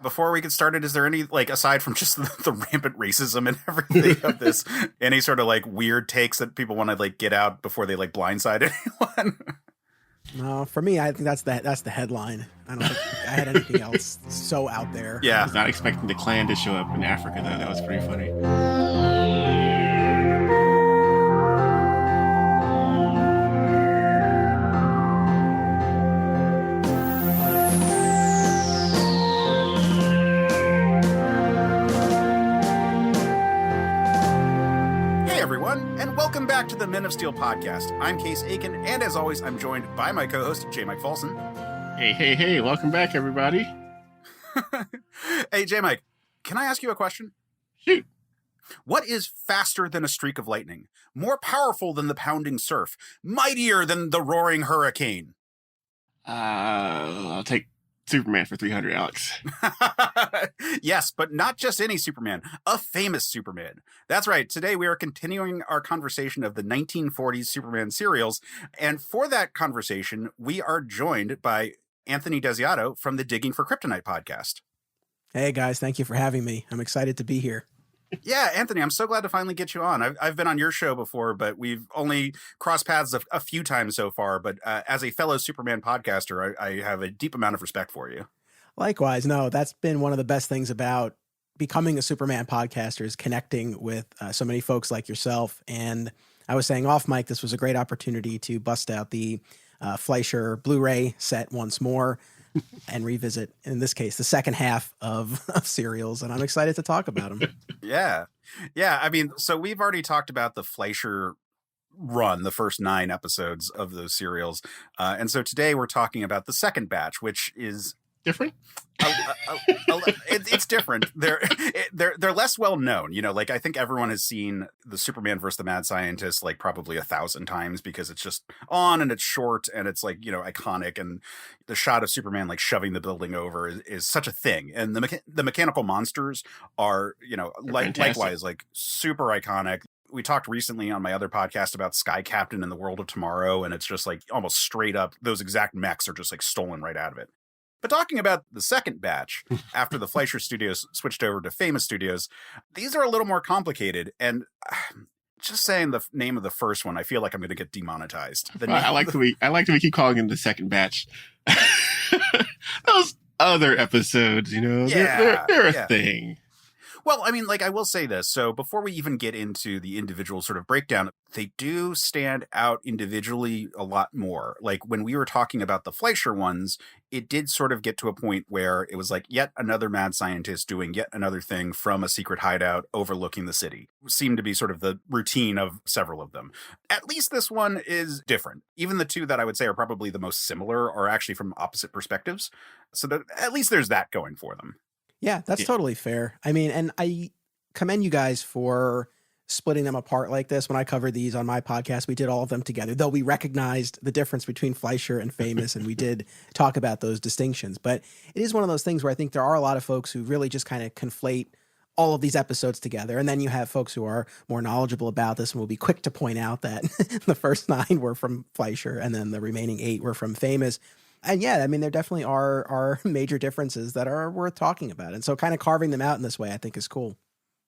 Before we get started, is there any, like, aside from just the rampant racism and everything of this, any sort of like weird takes that people want to like get out before they like blindside anyone? No, for me, I think that's the headline. I don't think I had anything else so out there. I Yeah. was not expecting the Klan to show up in Africa, though. That was pretty funny. Hey everyone, and welcome back to the Men of Steel podcast. I'm Case Aiken, and as always, I'm joined by my co-host, Jmike Folson. Hey, welcome back, everybody. Hey, Jmike, can I ask you a question? Shoot. What is faster than a streak of lightning? More powerful than the pounding surf? Mightier than the roaring hurricane? I'll take Superman for 300, Alex. Yes, but not just any Superman, a famous Superman. That's right. Today we are continuing our conversation of the 1940s Superman serials. And for that conversation, we are joined by Anthony Desiato from the Digging for Kryptonite podcast. Hey guys, thank you for having me. I'm excited to be here. Yeah, Anthony, I'm so glad to finally get you on. I've been on your show before, but we've only crossed paths a few times so far. But as a fellow Superman podcaster, I have a deep amount of respect for you. Likewise, no, that's been one of the best things about becoming a Superman podcaster is connecting with so many folks like yourself. And I was saying off mic, this was a great opportunity to bust out the Fleischer Blu-ray set once more and revisit, in this case, the second half of serials. And I'm excited to talk about them. Yeah. I mean, so we've already talked about the Fleischer run, the first 9 episodes of those serials. And so today we're talking about the second batch, which is Different? it's different. They're less well known. You know, like I think everyone has seen the Superman versus the Mad Scientist like probably 1,000 times because it's just on and it's short and it's like, you know, iconic. And the shot of Superman like shoving the building over is such a thing. And the mechanical monsters are, you know, likewise like super iconic. We talked recently on my other podcast about Sky Captain and the World of Tomorrow, and it's just like almost straight up those exact mechs are just like stolen right out of it. But talking about the second batch, after the Fleischer Studios switched over to Famous Studios, these are a little more complicated. And just saying the name of the first one, I feel like I'm going to get demonetized. I like the way we keep calling him the second batch. Those other episodes, you know, they're a thing. Well, I mean, like, I will say this. So before we even get into the individual sort of breakdown, they do stand out individually a lot more. Like when we were talking about the Fleischer ones, it did sort of get to a point where it was like yet another mad scientist doing yet another thing from a secret hideout overlooking the city. It seemed to be sort of the routine of several of them. At least this one is different. Even the two that I would say are probably the most similar are actually from opposite perspectives. So that at least there's that going for them. Yeah, that's totally fair. I mean, and I commend you guys for splitting them apart like this. When I covered these on my podcast, we did all of them together, though we recognized the difference between Fleischer and Famous, and we did talk about those distinctions. But it is one of those things where I think there are a lot of folks who really just kind of conflate all of these episodes together. And then you have folks who are more knowledgeable about this and will be quick to point out that the first 9 were from Fleischer and then the remaining 8 were from Famous. And yeah, I mean, there definitely are major differences that are worth talking about. And so kind of carving them out in this way, I think is cool.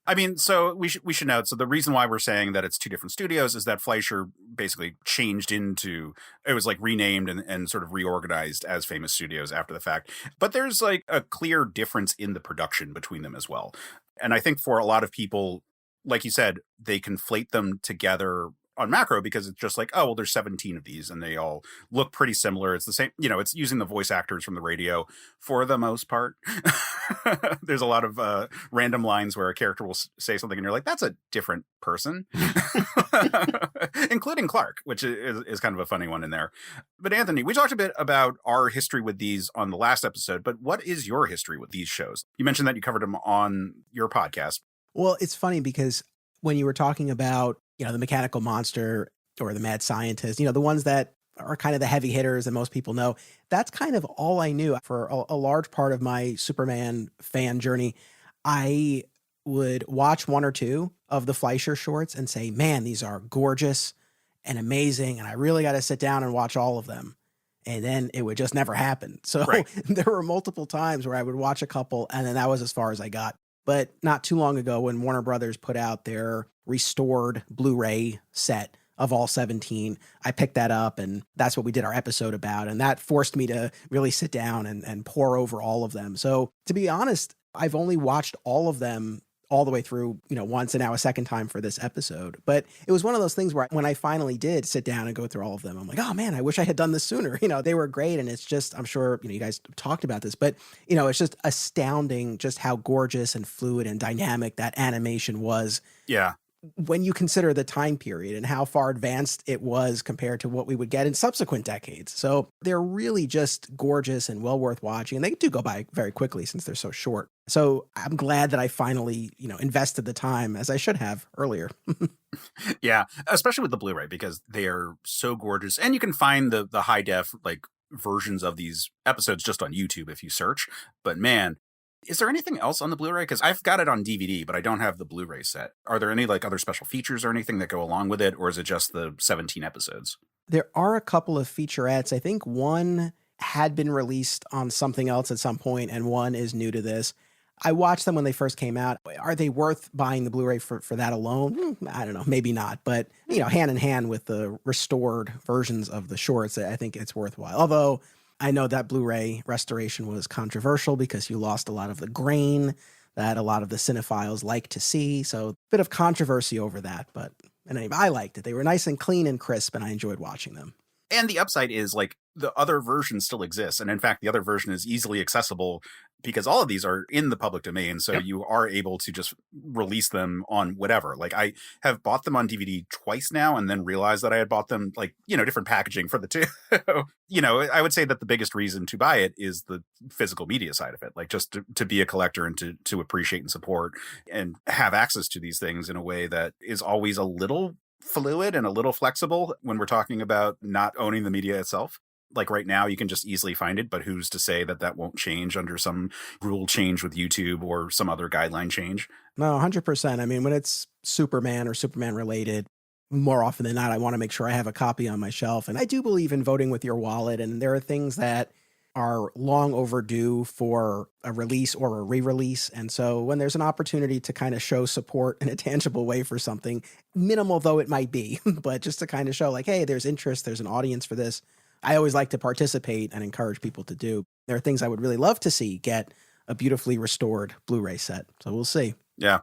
I mean, so we should note, so the reason why we're saying that it's 2 different studios is that Fleischer basically changed into, it was like renamed and sort of reorganized as Famous Studios after the fact. But there's like a clear difference in the production between them as well. And I think for a lot of people, like you said, they conflate them together on macro because it's just like, oh, well, there's 17 of these and they all look pretty similar. It's the same, you know, it's using the voice actors from the radio for the most part. There's a lot of random lines where a character will say something and you're like, that's a different person, including Clark, which is kind of a funny one in there. But Anthony, we talked a bit about our history with these on the last episode, but what is your history with these shows? You mentioned that you covered them on your podcast. Well, it's funny because when you were talking about, you know, the mechanical monster or the mad scientist, you know, the ones that are kind of the heavy hitters that most people know, that's kind of all I knew for a large part of my Superman fan journey. I would watch 1 or 2 of the Fleischer shorts and say, man, these are gorgeous and amazing. And I really got to sit down and watch all of them. and then it would just never happen. So Right. there were multiple times where I would watch a couple, and then that was as far as I got. But not too long ago, when Warner Brothers put out their restored Blu-ray set of all 17, I picked that up, and that's what we did our episode about. And that forced me to really sit down and pour over all of them. So to be honest, I've only watched all of them all the way through, once, and now a second time for this episode. But it was one of those things where when I finally did sit down and go through all of them, I'm like, oh man, I wish I had done this sooner. They were great. And it's just, I'm sure, you guys talked about this, but it's just astounding just how gorgeous and fluid and dynamic that animation was. Yeah. When you consider the time period and how far advanced it was compared to what we would get in subsequent decades. So they're really just gorgeous and well worth watching. And they do go by very quickly since they're so short. So I'm glad that I finally, invested the time, as I should have earlier. Yeah, especially with the Blu-ray, because they are so gorgeous. And you can find the high def versions of these episodes just on YouTube if you search. But man, is there anything else on the Blu-ray? Because I've got it on DVD, but I don't have the Blu-ray set. Are there any other special features or anything that go along with it? Or is it just the 17 episodes? There are a couple of featurettes. I think one had been released on something else at some point, and one is new to this. I watched them when they first came out. Are they worth buying the Blu-ray for that alone? I don't know. Maybe not. But, hand in hand with the restored versions of the shorts, I think it's worthwhile. Although I know that Blu-ray restoration was controversial because you lost a lot of the grain that a lot of the cinephiles like to see. So a bit of controversy over that. But anyway, I liked it. They were nice and clean and crisp, and I enjoyed watching them. And the upside is the other version still exists. And in fact, the other version is easily accessible because all of these are in the public domain. So you are able to just release them on whatever. I have bought them on DVD twice now and then realized that I had bought them different packaging for the two. I would say that the biggest reason to buy it is the physical media side of it. Just to be a collector and to appreciate and support and have access to these things in a way that is always a little fluid and a little flexible when we're talking about not owning the media itself. Right now, you can just easily find it, but who's to say that won't change under some rule change with YouTube or some other guideline change? No, 100%. I mean, when it's Superman or Superman related, more often than not, I want to make sure I have a copy on my shelf. And I do believe in voting with your wallet. And there are things that are long overdue for a release or a re-release. And so when there's an opportunity to kind of show support in a tangible way for something, minimal though it might be, but just to kind of show hey, there's interest, there's an audience for this, I always like to participate and encourage people to do. There are things I would really love to see get a beautifully restored Blu-ray set. So we'll see. Yeah.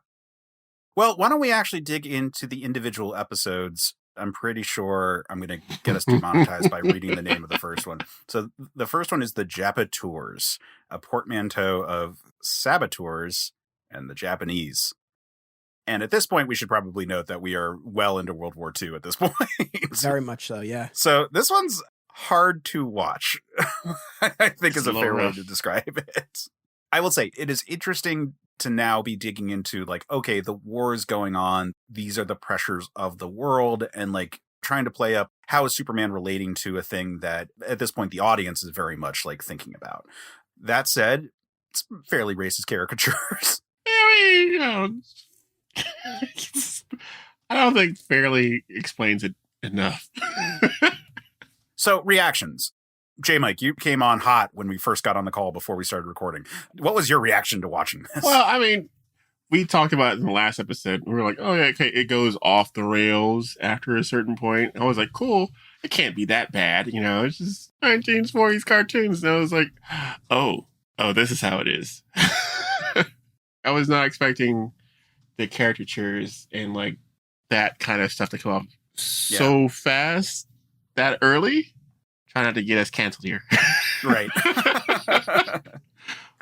Well, why don't we actually dig into the individual episodes? I'm pretty sure I'm going to get us demonetized by reading the name of the first one. So the first one is the Japatours, a portmanteau of saboteurs and the Japanese. And at this point, we should probably note that we are well into World War II at this point. Very much so, yeah. So this one's hard to watch, I think is a fair way to describe it. I will say it is interesting to now be digging into okay, the war is going on. These are the pressures of the world, and trying to play up how is Superman relating to a thing that at this point the audience is very much thinking about. That said, it's fairly racist caricatures. I don't think fairly explains it enough. So reactions. Jmike, you came on hot when we first got on the call before we started recording. What was your reaction to watching this? Well, I mean, we talked about it in the last episode. We were like, oh, yeah, okay, it goes off the rails after a certain point. I was like, cool, it can't be that bad. It's just 1940s cartoons. And I was like, oh, this is how it is. I was not expecting the caricatures and that kind of stuff to come off so fast that early. Try not to get us canceled here. Right.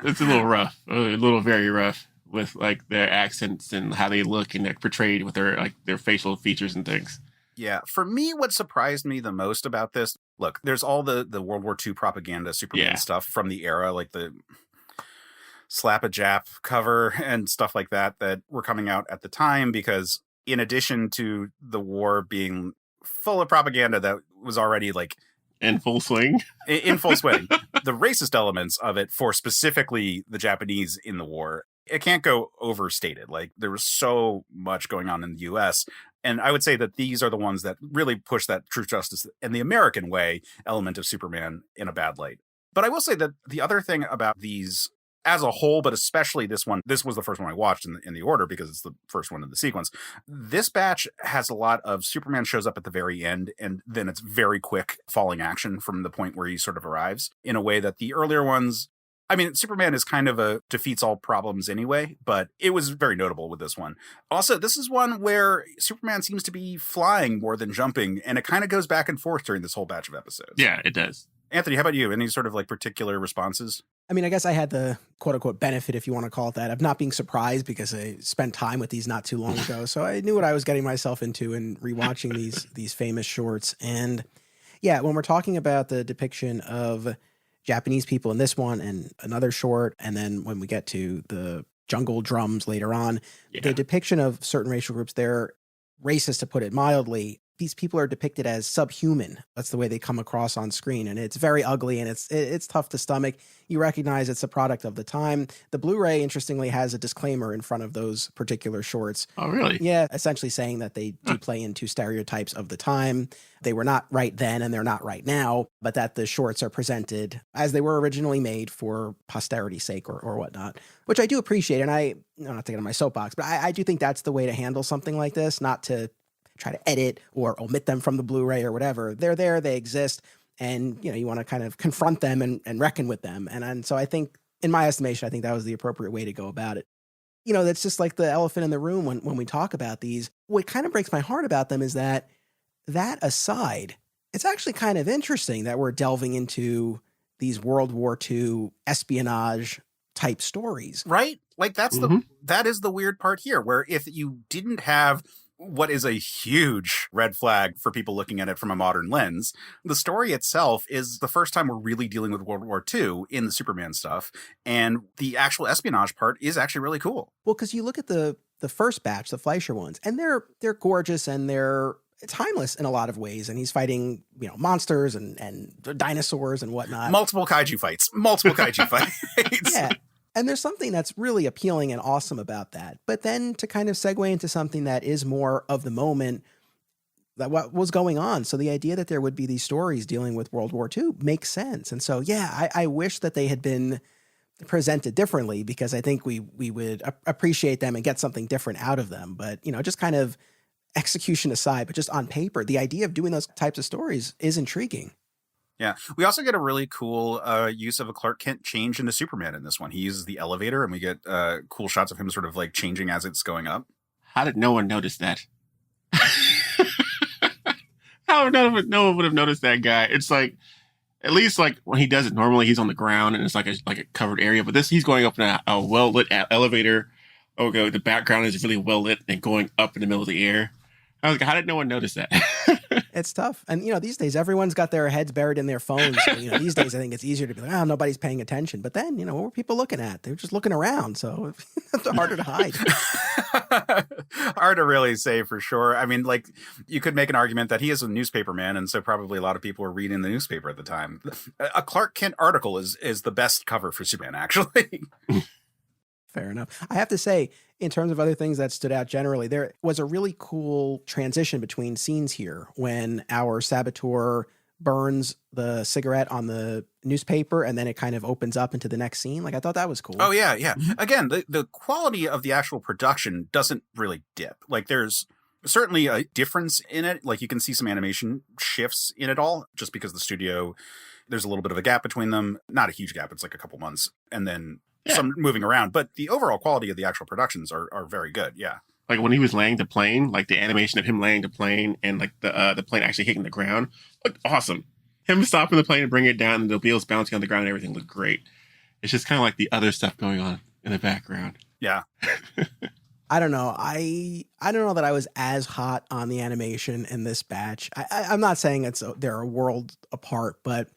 It's a little rough, very rough with their accents and how they look and they're portrayed with their facial features and things. Yeah. For me, what surprised me the most about this, look, there's all the World War II propaganda Superman stuff from the era, the Slap a Jap cover and stuff like that were coming out at the time, because in addition to the war being full of propaganda that was already in full swing. In full swing. The racist elements of it for specifically the Japanese in the war It can't go overstated. Like, there was so much going on in the US. And I would say that these are the ones that really push that truth, justice, and the American way element of Superman in a bad light. But I will say that the other thing about these as a whole, but especially this one, this was the first one I watched in the order because it's the first one in the sequence. This batch has a lot of Superman shows up at the very end, and then it's very quick falling action from the point where he sort of arrives in a way that the earlier ones, I mean, Superman is kind of a defeats all problems anyway, but it was very notable with this one. Also, this is one where Superman seems to be flying more than jumping, and it kind of goes back and forth during this whole batch of episodes. Yeah, it does. Anthony, how about you? Any sort of like particular responses? I mean, I guess I had the quote unquote benefit, if you want to call it that, of not being surprised because I spent time with these not too long ago. So I knew what I was getting myself into in rewatching these famous shorts. And yeah, when we're talking about the depiction of Japanese people in this one and another short, and then when we get to the jungle drums later on, the depiction of certain racial groups, they're racist, to put it mildly. These people are depicted as subhuman. That's the way they come across on screen. And it's very ugly, and it's tough to stomach. You recognize it's a product of the time. The Blu-ray, interestingly, has a disclaimer in front of those particular shorts. Oh, really? Yeah, essentially saying that they do play into stereotypes of the time. They were not right then and they're not right now, but that the shorts are presented as they were originally made for posterity's sake or whatnot, which I do appreciate. And I'm not taking on my soapbox, but I do think that's the way to handle something like this, not to try to edit or omit them from the Blu-ray or whatever. They're there, they exist, and you want to kind of confront them and reckon with them. And so I think, in my estimation, I think that was the appropriate way to go about it. That's just like the elephant in the room when we talk about these. What kind of breaks my heart about them is that aside, it's actually kind of interesting that we're delving into these World War II espionage type stories. Right? Like that is the weird part here, where if you didn't have what is a huge red flag for people looking at it from a modern lens, the story itself is the first time we're really dealing with World War II in the Superman stuff, and the actual espionage part is actually really cool. Well, because you look at the first batch, the Fleischer ones, and they're gorgeous and they're timeless in a lot of ways, and he's fighting monsters and dinosaurs and whatnot. Multiple kaiju fights. Yeah. And there's something that's really appealing and awesome about that. But then to kind of segue into something that is more of the moment, that what was going on. So the idea that there would be these stories dealing with World War II makes sense. And so, yeah, I wish that they had been presented differently, because I think we would appreciate them and get something different out of them. But, just kind of execution aside, but just on paper, the idea of doing those types of stories is intriguing. Yeah. We also get a really cool use of a Clark Kent change into Superman in this one. He uses the elevator, and we get cool shots of him sort of like changing as it's going up. How did no one notice that? How no one would have noticed that guy? It's like, at least like when he does it normally, he's on the ground and it's like a covered area. But he's going up in a well-lit elevator. Okay, the background is really well-lit and going up in the middle of the air. I was like, how did no one notice that? It's tough. And, these days, everyone's got their heads buried in their phones. So, these days, I think it's easier to be like, nobody's paying attention. But then, what were people looking at? They were just looking around. So it's harder to hide. Hard to really say for sure. I mean, like, you could make an argument that he is a newspaper man, and so probably a lot of people were reading the newspaper at the time. A Clark Kent article is the best cover for Superman, actually. Fair enough. I have to say, in terms of other things that stood out generally, there was a really cool transition between scenes here when our saboteur burns the cigarette on the newspaper and then it kind of opens up into the next scene. Like, I thought that was cool. Oh, yeah, yeah. Again, the quality of the actual production doesn't really dip. Like, there's certainly a difference in it. Like, you can see some animation shifts in it all, just because the studio, there's a little bit of a gap between them. Not a huge gap. It's like a couple months. And then some moving around, but the overall quality of the actual productions are very good. Yeah. Like when he was laying the plane, like the animation of him laying the plane and like the plane actually hitting the ground looked awesome. Him stopping the plane and bringing it down and the wheels bouncing on the ground and everything looked great. It's just kind of like the other stuff going on in the background. Yeah. I don't know. I don't know that I was as hot on the animation in this batch. I'm not saying they're a world apart, but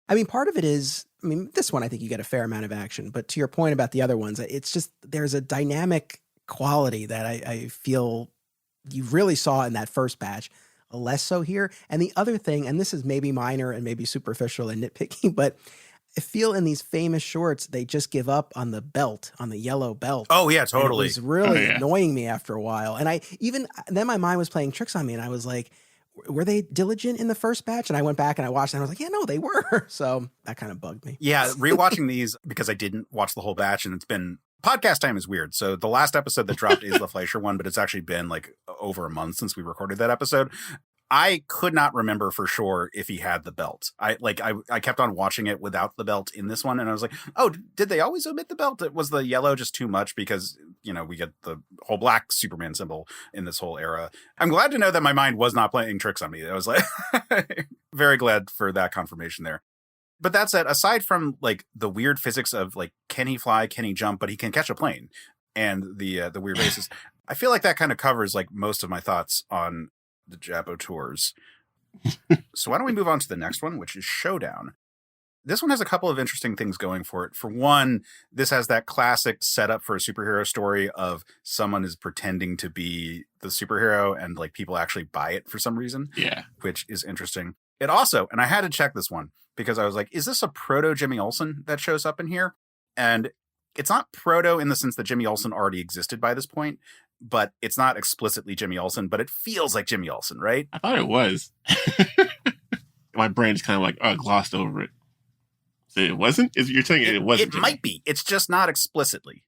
I mean, part of it is, this one, I think you get a fair amount of action, but to your point about the other ones, it's just, there's a dynamic quality that I feel you really saw in that first batch, less so here. And the other thing, and this is maybe minor and maybe superficial and nitpicky, but I feel in these famous shorts, they just give up on the belt, on the yellow belt. Oh yeah, And totally. it was really annoying me after a while. And then my mind was playing tricks on me and I was like, were they diligent in the first batch? And I went back and I watched and I was like, yeah, no, they were. So that kind of bugged me. Yeah, rewatching these because I didn't watch the whole batch, and it's been podcast time is weird. So the last episode that dropped is the Fleischer one, but it's actually been like over a month since we recorded that episode. I could not remember for sure if he had the belt. I kept on watching it without the belt in this one, and I was like, oh, did they always omit the belt? Was the yellow just too much because, you know, we get the whole black Superman symbol in this whole era. I'm glad to know that my mind was not playing tricks on me. I was like, very glad for that confirmation there. But that said, aside from like the weird physics of like, can he fly, can he jump, but he can catch a plane, and the weird races, I feel like that kind of covers like most of my thoughts on the Jabbo tours. So why don't we move on to the next one, which is Showdown. This one has a couple of interesting things going for it. For one, this has that classic setup for a superhero story of someone is pretending to be the superhero and like people actually buy it for some reason. Yeah. Which is interesting. It also, and I had to check this one because I was like, is this a proto Jimmy Olsen that shows up in here? And it's not proto in the sense that Jimmy Olsen already existed by this point, but it's not explicitly Jimmy Olsen, but it feels like Jimmy Olsen, right? I thought it was. My brain just kind of like glossed over it. So it wasn't? You're saying it wasn't? It might be. It's just not explicitly.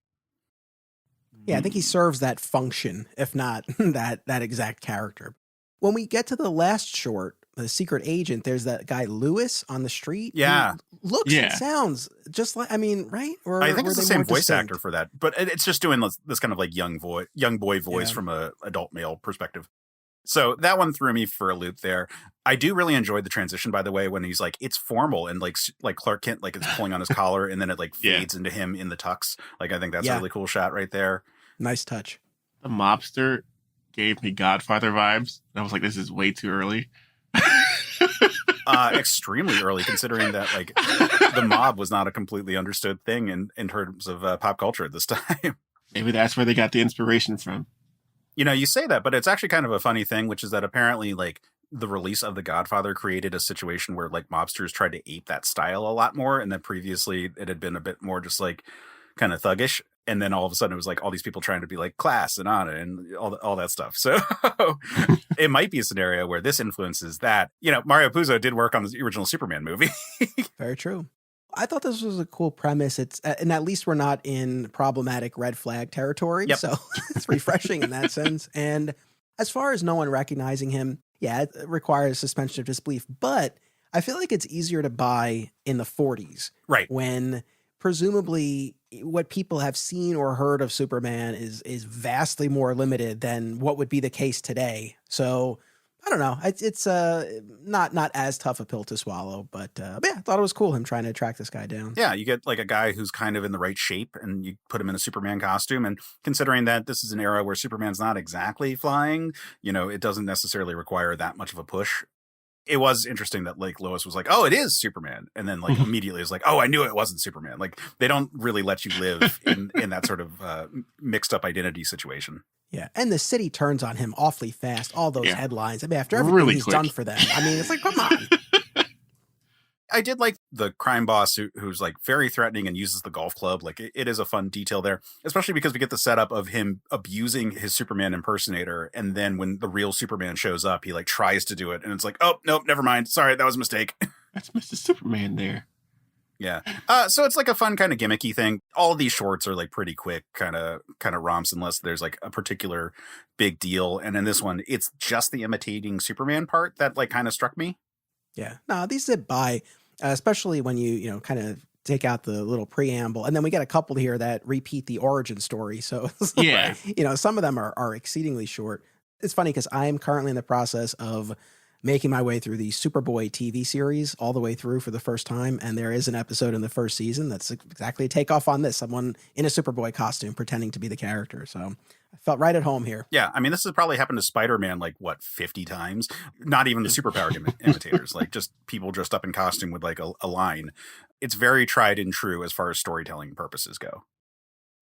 Yeah, I think he serves that function, if not that exact character. When we get to the last short, The Secret Agent, there's that guy Lewis on the street. Yeah. Looks and sounds just like, I mean, right? Or I think it's the same voice distinct? actor for that, but it's just doing this kind of like young boy voice from a adult male perspective. So that one threw me for a loop there. I do really enjoy the transition, by the way, when he's like, it's formal and like Clark Kent, like it's pulling on his collar and then it like fades into him in the tux. Like, I think that's a really cool shot right there. Nice touch. The mobster gave me Godfather vibes. And I was like, this is way too early. Extremely early, considering that like the mob was not a completely understood thing in terms of pop culture at this time. Maybe that's where they got the inspiration from. You know, you say that, but it's actually kind of a funny thing, which is that apparently like the release of The Godfather created a situation where like mobsters tried to ape that style a lot more, and that previously it had been a bit more just like kind of thuggish. And then all of a sudden it was like all these people trying to be like class and honor and all that stuff. So it might be a scenario where this influences that. You know, Mario Puzo did work on the original Superman movie. Very true. I thought this was a cool premise. And at least we're not in problematic red flag territory. Yep. So it's refreshing in that sense. And as far as no one recognizing him, yeah, it requires suspension of disbelief. But I feel like it's easier to buy in the 40s. Right. When presumably what people have seen or heard of Superman is vastly more limited than what would be the case today. So I don't know. It's not as tough a pill to swallow, but yeah, I thought it was cool him trying to track this guy down. Yeah, you get like a guy who's kind of in the right shape and you put him in a Superman costume, and considering that this is an era where Superman's not exactly flying, you know, it doesn't necessarily require that much of a push. It was interesting that like Lois was like, oh, it is Superman. And then like immediately is like, oh, I knew it wasn't Superman. Like they don't really let you live in that sort of mixed up identity situation. Yeah. And the city turns on him awfully fast. All those headlines. I mean, after everything Really he's quick. done for them. I mean, it's like, come on. I did like the crime boss who's like very threatening and uses the golf club. Like it is a fun detail there, especially because we get the setup of him abusing his Superman impersonator. And then when the real Superman shows up, he like tries to do it. And it's like, oh, nope, never mind. Sorry, that was a mistake. That's Mr. Superman there. Yeah. So it's like a fun kind of gimmicky thing. All of these shorts are like pretty quick kind of romps unless there's like a particular big deal. And in this one, it's just the imitating Superman part that like kind of struck me. Yeah. No, these zip by, especially when you know, kind of take out the little preamble. And then we get a couple here that repeat the origin story. So, Yeah. you know, some of them are exceedingly short. It's funny because I'm currently in the process of making my way through the Superboy TV series all the way through for the first time. And there is an episode in the first season that's exactly a takeoff on this. Someone in a Superboy costume pretending to be the character. So I felt right at home here. Yeah. I mean, this has probably happened to Spider-Man like, what, 50 times? Not even the superpowered imitators, like just people dressed up in costume with like a line. It's very tried and true as far as storytelling purposes go.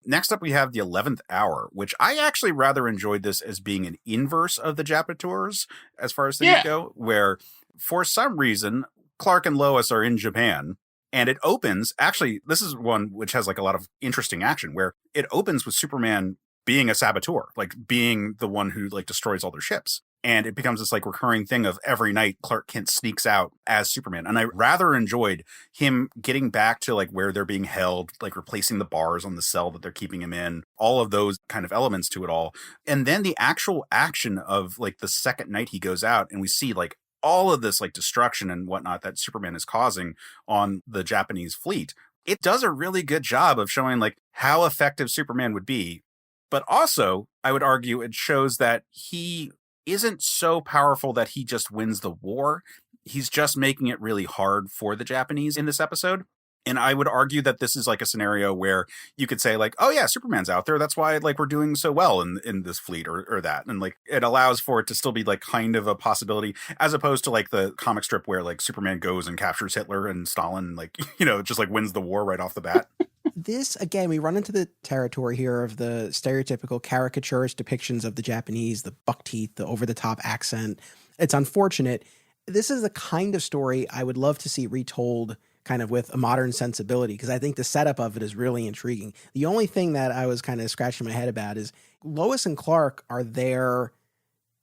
Next up, we have The 11th Hour, which I actually rather enjoyed this as being an inverse of the Japateurs as far as things go, where for some reason, Clark and Lois are in Japan And it opens, actually, this is one which has like a lot of interesting action where it opens with Superman being a saboteur, like being the one who like destroys all their ships. And it becomes this like recurring thing of every night Clark Kent sneaks out as Superman. And I rather enjoyed him getting back to like where they're being held, like replacing the bars on the cell that they're keeping him in, all of those kind of elements to it all. And then the actual action of like the second night he goes out and we see like all of this like destruction and whatnot that Superman is causing on the Japanese fleet. It does a really good job of showing like how effective Superman would be. But also, I would argue it shows that he isn't so powerful that he just wins the war. He's just making it really hard for the Japanese in this episode. And I would argue that this is like a scenario where you could say like, oh yeah, Superman's out there. That's why like we're doing so well in this fleet or that. And like it allows for it to still be like kind of a possibility as opposed to like the comic strip where like Superman goes and captures Hitler and Stalin, like, you know, just like wins the war right off the bat. This, again, we run into the territory here of the stereotypical caricaturist depictions of the Japanese, the buck teeth, the over-the-top accent. It's unfortunate. This is the kind of story I would love to see retold kind of with a modern sensibility, because I think the setup of it is really intriguing. The only thing that I was kind of scratching my head about is Lois and Clark are there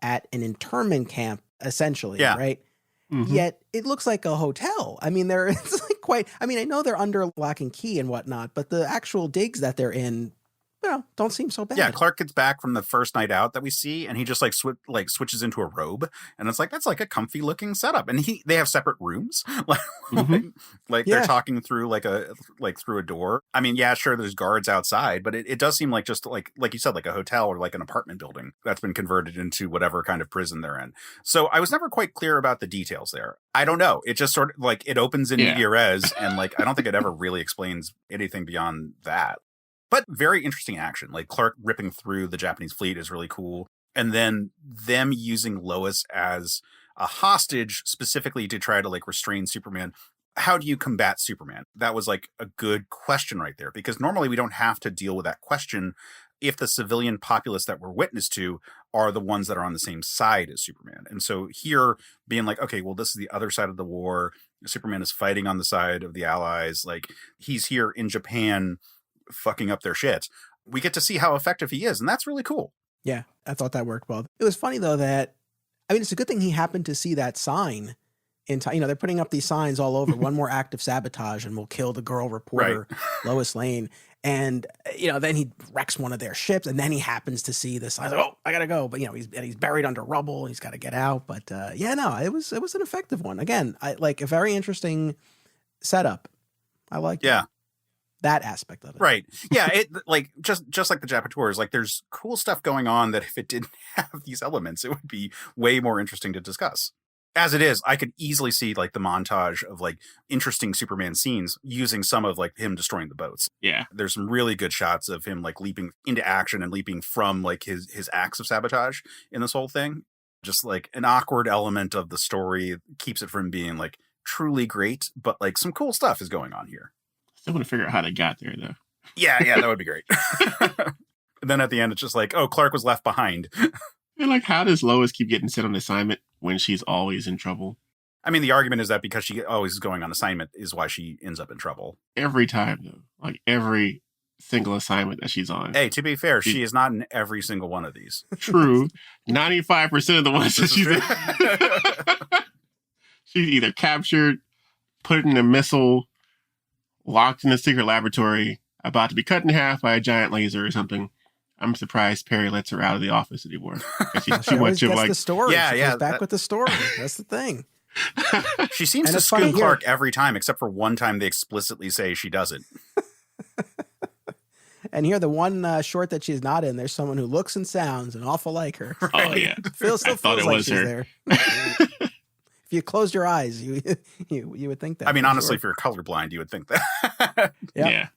at an internment camp, essentially, right? Mm-hmm. Yet it looks like a hotel. I mean, it's like quite, I mean, I know they're under lock and key and whatnot, but the actual digs that they're in, you know, don't seem so bad. Yeah, Clark gets back from the first night out that we see, and he just like switches into a robe, and it's like that's like a comfy looking setup. And they have separate rooms, like they're talking through through a door. I mean, yeah, sure, there's guards outside, but it does seem like just like you said, like a hotel or like an apartment building that's been converted into whatever kind of prison they're in. So I was never quite clear about the details there. I don't know. It just sort of like it opens in media res, and like I don't think it ever really explains anything beyond that. But very interesting action. Like Clark ripping through the Japanese fleet is really cool. And then them using Lois as a hostage specifically to try to like restrain Superman. How do you combat Superman? That was like a good question right there, because normally we don't have to deal with that question if the civilian populace that we're witness to are the ones that are on the same side as Superman. And so here being like, okay, well, this is the other side of the war. Superman is fighting on the side of the Allies. Like he's here in Japan fucking up their shit. We get to see how effective he is, and that's really cool. Yeah, I thought that worked well. It was funny though that, I mean, it's a good thing he happened to see that sign in time. You know, they're putting up these signs all over. One more act of sabotage and we'll kill the girl reporter, Lois Lane. And, you know, then he wrecks one of their ships, and then he happens to see the sign. Oh, I gotta go. But, you know, he's buried under rubble. He's got to get out. But yeah, no, it was an effective one. Again, I like a very interesting setup. I like that aspect of it. Right. Yeah. It like just like the Japateurs, like there's cool stuff going on that if it didn't have these elements, it would be way more interesting to discuss. As it is, I could easily see like the montage of like interesting Superman scenes using some of like him destroying the boats. Yeah. There's some really good shots of him like leaping into action and leaping from like his acts of sabotage in this whole thing. Just like an awkward element of the story keeps it from being like truly great, but like some cool stuff is going on here. Still want to figure out how they got there, though. Yeah, that would be great. And then at the end, it's just like, oh, Clark was left behind. And like, how does Lois keep getting sent on assignment when she's always in trouble? I mean, the argument is that because she always is going on assignment is why she ends up in trouble. Every time, though. Like, every single assignment that she's on. Hey, to be fair, she is not in every single one of these. True. 95% of the ones that she's in. She's either captured, put in a missile, locked in a secret laboratory, about to be cut in half by a giant laser or something. I'm surprised Perry lets her out of the office anymore. She wants to like the story. Yeah, goes back with the story. That's the thing. She seems to scoop Clark every time, except for one time they explicitly say she doesn't. And here, the one short that she's not in, there's someone who looks and sounds an awful like her. Oh yeah, feels like she's there. If you closed your eyes, you would think that. I mean, honestly, if you're colorblind, you would think that. Yeah.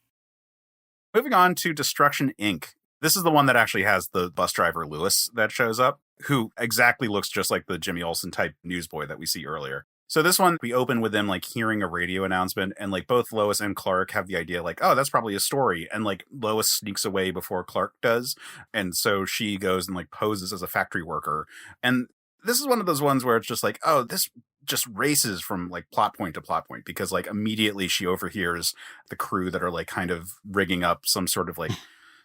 Moving on to Destruction Inc. This is the one that actually has the bus driver Lewis that shows up, who exactly looks just like the Jimmy Olsen type newsboy that we see earlier. So this one, we open with them like hearing a radio announcement, and like both Lois and Clark have the idea like, oh, that's probably a story. And like Lois sneaks away before Clark does. And so she goes and like poses as a factory worker. And this is one of those ones where it's just like, oh, this just races from like plot point to plot point because like immediately she overhears the crew that are like kind of rigging up some sort of like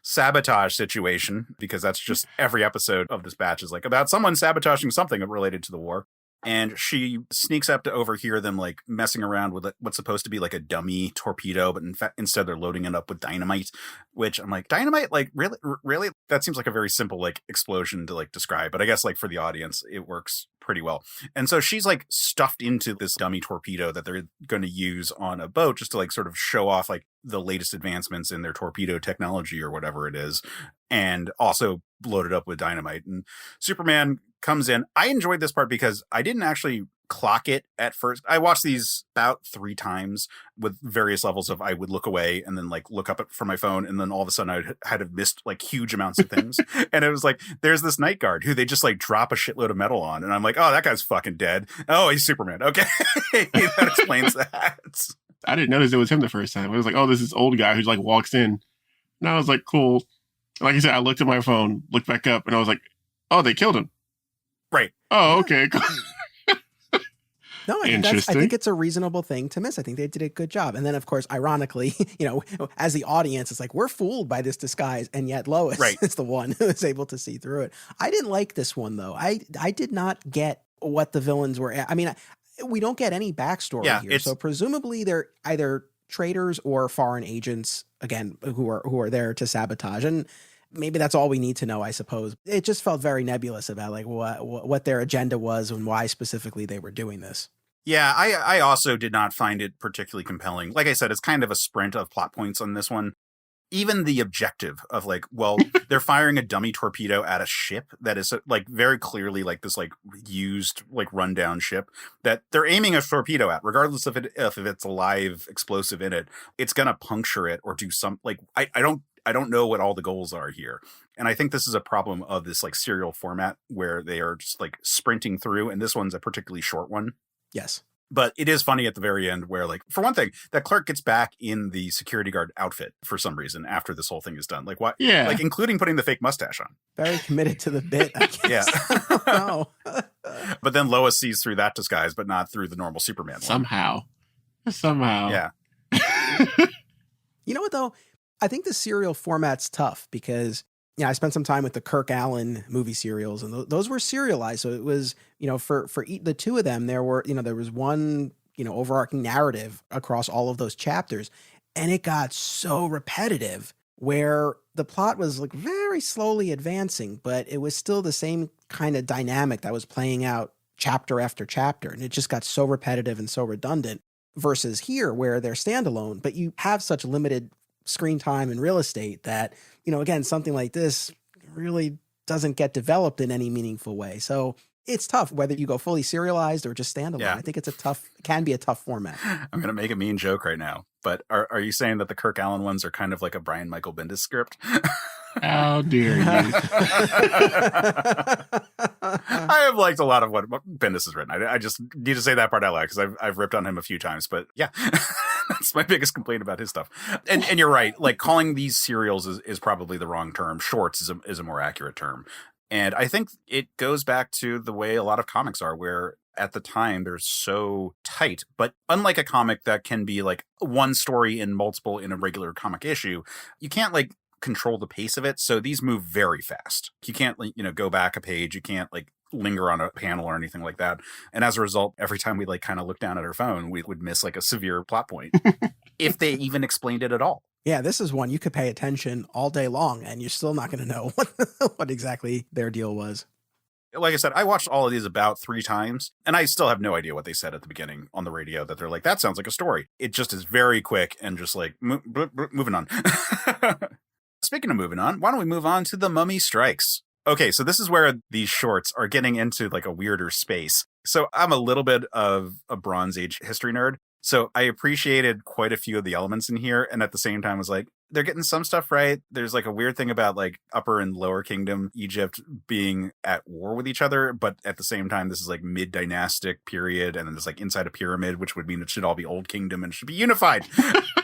sabotage situation, because that's just every episode of this batch is like about someone sabotaging something related to the war. And she sneaks up to overhear them like messing around with what's supposed to be like a dummy torpedo, but in fact, instead they're loading it up with dynamite, which I'm like, dynamite? Like, really? That seems like a very simple like explosion to like describe, but I guess like for the audience, it works pretty well. And so she's like stuffed into this dummy torpedo that they're going to use on a boat just to like sort of show off like the latest advancements in their torpedo technology or whatever it is, and also loaded up with dynamite. And Superman comes in. I enjoyed this part because I didn't actually clock it at first. I watched these about 3 times with various levels of I would look away and then like look up from my phone, and then all of a sudden I had missed like huge amounts of things. And it was like, there's this night guard who they just like drop a shitload of metal on, and I'm like, oh, that guy's fucking dead. Oh, he's Superman. Okay. That explains that. I didn't notice it was him the first time. I was like, oh, this is old guy who like walks in. And I was like, cool. Like I said, I looked at my phone, looked back up, and I was like, oh, they killed him. Right. Oh, okay. No, I think it's a reasonable thing to miss. I think they did a good job. And then, of course, ironically, as the audience, it's like, we're fooled by this disguise. And yet Lois is the one who is able to see through it. I didn't like this one, though. I did not get what the villains were. I mean, we don't get any backstory here. So presumably they're either traitors or foreign agents, again, who are there to sabotage. And maybe that's all we need to know, I suppose. It just felt very nebulous about like what their agenda was and why specifically they were doing this. Yeah, I also did not find it particularly compelling. Like I said, it's kind of a sprint of plot points on this one. Even the objective of like, well, they're firing a dummy torpedo at a ship that is like very clearly like this like used like rundown ship that they're aiming a torpedo at, regardless of if it's a live explosive in it, it's gonna puncture it or do some like I don't know what all the goals are here. And I think this is a problem of this like serial format where they are just like sprinting through, and this one's a particularly short one. Yes. But it is funny at the very end where, like, for one thing, that clerk gets back in the security guard outfit for some reason after this whole thing is done. Like, what? Yeah. Like, including putting the fake mustache on. Very committed to the bit, I guess. Yeah. No. But then Lois sees through that disguise, but not through the normal Superman one. Somehow. Yeah. You know what, though? I think the serial format's tough because I spent some time with the Kirk Allen movie serials, and those were serialized. So it was, for the 2 of them, there was one, overarching narrative across all of those chapters. And it got so repetitive where the plot was like very slowly advancing, but it was still the same kind of dynamic that was playing out chapter after chapter. And it just got so repetitive and so redundant versus here where they're standalone, but you have such limited screen time and real estate that, again, something like this really doesn't get developed in any meaningful way. So it's tough whether you go fully serialized or just standalone. Yeah. I think it can be a tough format. I'm going to make a mean joke right now, but are you saying that the Kirk Allen ones are kind of like a Brian Michael Bendis script? How dare you? I have liked a lot of what Bendis has written. I just need to say that part out loud because I've ripped on him a few times. But yeah, that's my biggest complaint about his stuff. And you're right. Like calling these serials is probably the wrong term. Shorts is a more accurate term. And I think it goes back to the way a lot of comics are, where at the time they're so tight. But unlike a comic that can be like one story in multiple in a regular comic issue, you can't like control the pace of it. So these move very fast. You can't, go back a page. You can't like linger on a panel or anything like that. And as a result, every time we like kind of look down at our phone, we would miss like a severe plot point if they even explained it at all. Yeah, this is one you could pay attention all day long and you're still not going to know what exactly their deal was. Like I said, I watched all of these about 3 times, and I still have no idea what they said at the beginning on the radio that they're like, that sounds like a story. It just is very quick and just like moving on. Speaking of moving on, why don't we move on to The Mummy Strikes? Okay, so this is where these shorts are getting into like a weirder space. So I'm a little bit of a Bronze Age history nerd. So I appreciated quite a few of the elements in here. And at the same time was like, they're getting some stuff right. There's like a weird thing about like Upper and Lower Kingdom Egypt being at war with each other, but at the same time, this is like mid-dynastic period, and then there's like inside a pyramid, which would mean it should all be Old Kingdom and it should be unified.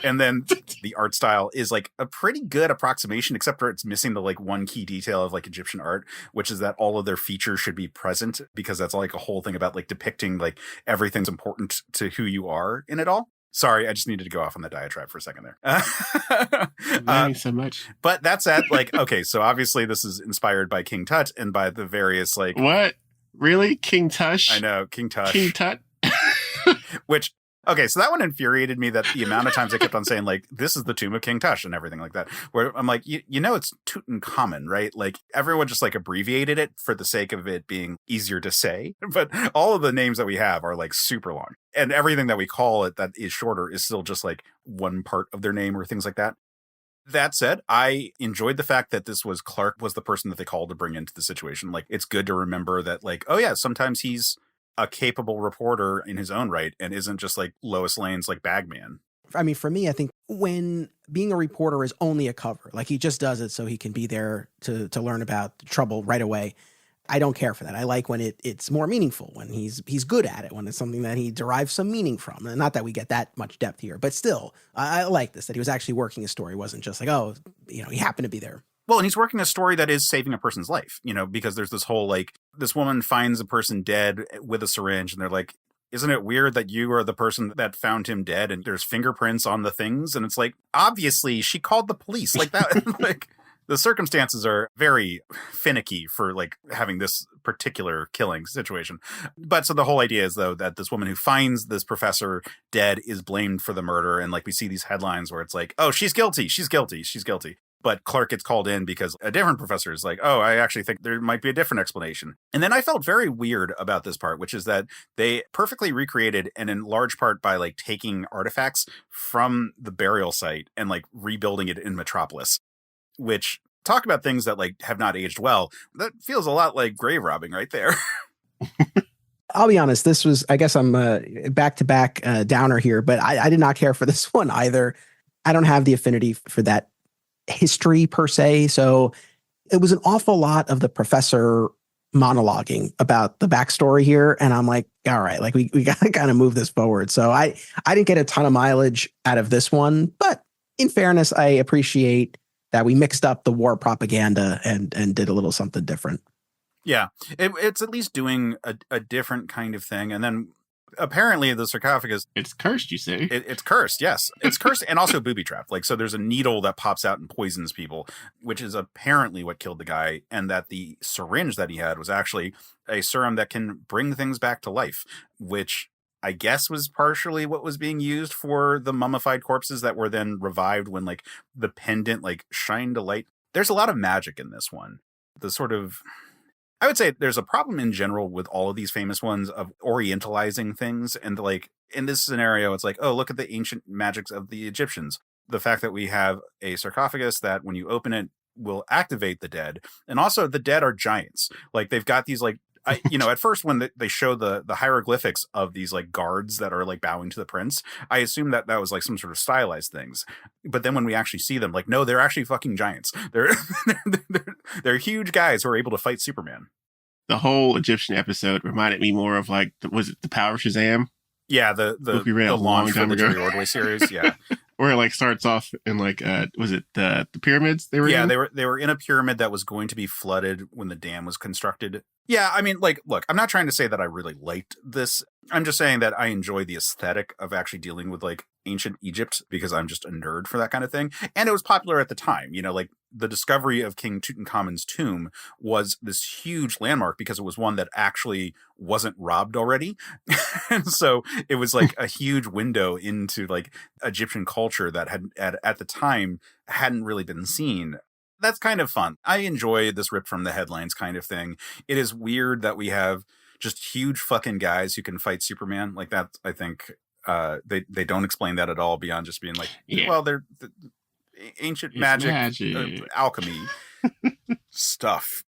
And then the art style is like a pretty good approximation, except for it's missing the like one key detail of like Egyptian art, which is that all of their features should be present, because that's like a whole thing about like depicting like everything's important to who you are in it all. Sorry, I just needed to go off on the diatribe for a second there. Learning so much. But that said, like, okay, so obviously this is inspired by King Tut and by the various like What? Really? King Tush? I know, King Tush. King Tut? Which, okay, so that one infuriated me, that the amount of times I kept on saying, like, this is the tomb of King Tush and everything like that. Where I'm like, you know, it's Tutankhamun, right? Like, everyone just, like, abbreviated it for the sake of it being easier to say. But all of the names that we have are, like, super long. And everything that we call it that is shorter is still just, like, one part of their name or things like that. That said, I enjoyed the fact that this was Clark was the person that they called to bring into the situation. Like, it's good to remember that, like, oh yeah, sometimes he's a capable reporter in his own right and isn't just like Lois Lane's like bagman. I mean, for me, I think when being a reporter is only a cover, like he just does it so he can be there to learn about trouble right away. I don't care for that. I like when it's more meaningful, when he's good at it, when it's something that he derives some meaning from. And not that we get that much depth here, but still, I like this, that he was actually working a story. It wasn't just like, oh, you know, he happened to be there. Well, and he's working a story that is saving a person's life, you know, because there's this whole, like, this woman finds a person dead with a syringe and they're like, isn't it weird that you are the person that found him dead and there's fingerprints on the things? And it's like, obviously she called the police like that. Like, the circumstances are very finicky for like having this particular killing situation. But so the whole idea is, though, that this woman who finds this professor dead is blamed for the murder. And like we see these headlines where it's like, oh, she's guilty. She's guilty. She's guilty. But Clark gets called in because a different professor is like, oh, I actually think there might be a different explanation. And then I felt very weird about this part, which is that they perfectly recreated, and in large part by like taking artifacts from the burial site and like rebuilding it in Metropolis, which, talk about things that like have not aged well. That feels a lot like grave robbing right there. I'll be honest, this was, I guess I'm back-to-back downer here, but I did not care for this one either. I don't have the affinity for that history per se. So it was an awful lot of the professor monologuing about the backstory here. And I'm like, all right, like we got to kind of move this forward. So I didn't get a ton of mileage out of this one, but in fairness, I appreciate that we mixed up the war propaganda and did a little something different. Yeah, it's at least doing a different kind of thing. And then apparently the sarcophagus, It's cursed, you say? it's cursed. Yes, it's cursed and also booby trapped. Like, so there's a needle that pops out and poisons people, which is apparently what killed the guy. And that the syringe that he had was actually a serum that can bring things back to life, which I guess was partially what was being used for the mummified corpses that were then revived when like the pendant like shined a light. There's a lot of magic in this one. The sort of, I would say there's a problem in general with all of these famous ones of orientalizing things. And like in this scenario, it's like, oh, look at the ancient magics of the Egyptians. The fact that we have a sarcophagus that when you open it will activate the dead. And also the dead are giants. Like they've got these like, at first when they show the hieroglyphics of these like guards that are like bowing to the prince, I assumed that was like some sort of stylized things. But then when we actually see them, like, no, they're actually fucking giants. They're huge guys who are able to fight Superman. The whole Egyptian episode reminded me more of like, was it The Power of Shazam? Yeah, the we read a long launch for time the ago. Jerry Ordway series. Yeah. Where it like starts off in like, was it the pyramids they were Yeah, in? they were in a pyramid that was going to be flooded when the dam was constructed. Yeah, I mean, like, look, I'm not trying to say that I really liked this. I'm just saying that I enjoy the aesthetic of actually dealing with like ancient Egypt because I'm just a nerd for that kind of thing. And it was popular at the time, like the discovery of King Tutankhamun's tomb was this huge landmark because it was one that actually wasn't robbed already. And so it was like a huge window into like Egyptian culture that had at the time hadn't really been seen. That's kind of fun. I enjoy this rip from the headlines kind of thing. It is weird that we have just huge fucking guys who can fight Superman like that. I think they don't explain that at all beyond just being like, well, they're ancient magic. Alchemy stuff.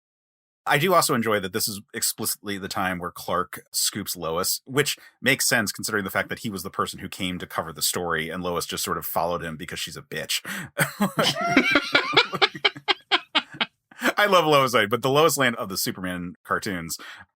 I do also enjoy that this is explicitly the time where Clark scoops Lois, which makes sense considering the fact that he was the person who came to cover the story and Lois just sort of followed him because she's a bitch. I love Lois Lane, but the Lois Lane of the Superman cartoons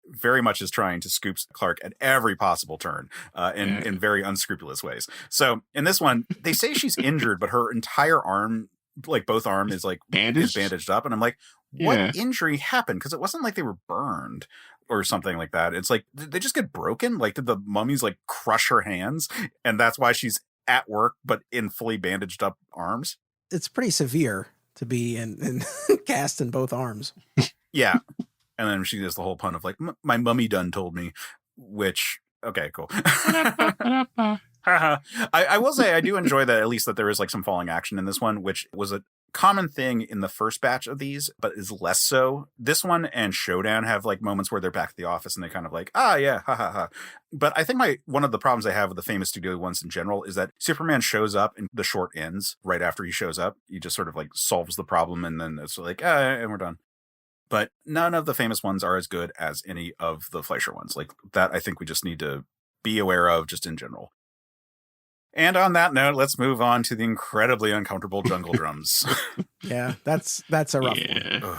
very much is trying to scoop Clark at every possible turn in very unscrupulous ways. So in this one, they say she's injured, but her entire arm, like both arm, is like bandaged up. And I'm like, what injury happened? Because it wasn't like they were burned or something like that. It's like, did they just get broken? Like, did the mummies like crush her hands? And that's why she's at work, but in fully bandaged up arms? It's pretty severe to be in cast in both arms. Yeah. And then she does the whole pun of like, my mummy done told me, which, okay, cool. I will say I do enjoy that, at least that there is like some falling action in this one, which was a common thing in the first batch of these, but is less so. This one and Showdown have like moments where they're back at the office and they kind of like, yeah, ha ha ha. But I think one of the problems I have with the famous studio ones in general is that Superman shows up and the short ends right after he shows up. He just sort of like solves the problem and then it's like, and we're done. But none of the famous ones are as good as any of the Fleischer ones. Like that, I think we just need to be aware of just in general. And on that note, let's move on to the incredibly uncomfortable jungle drums. Yeah, that's a rough one.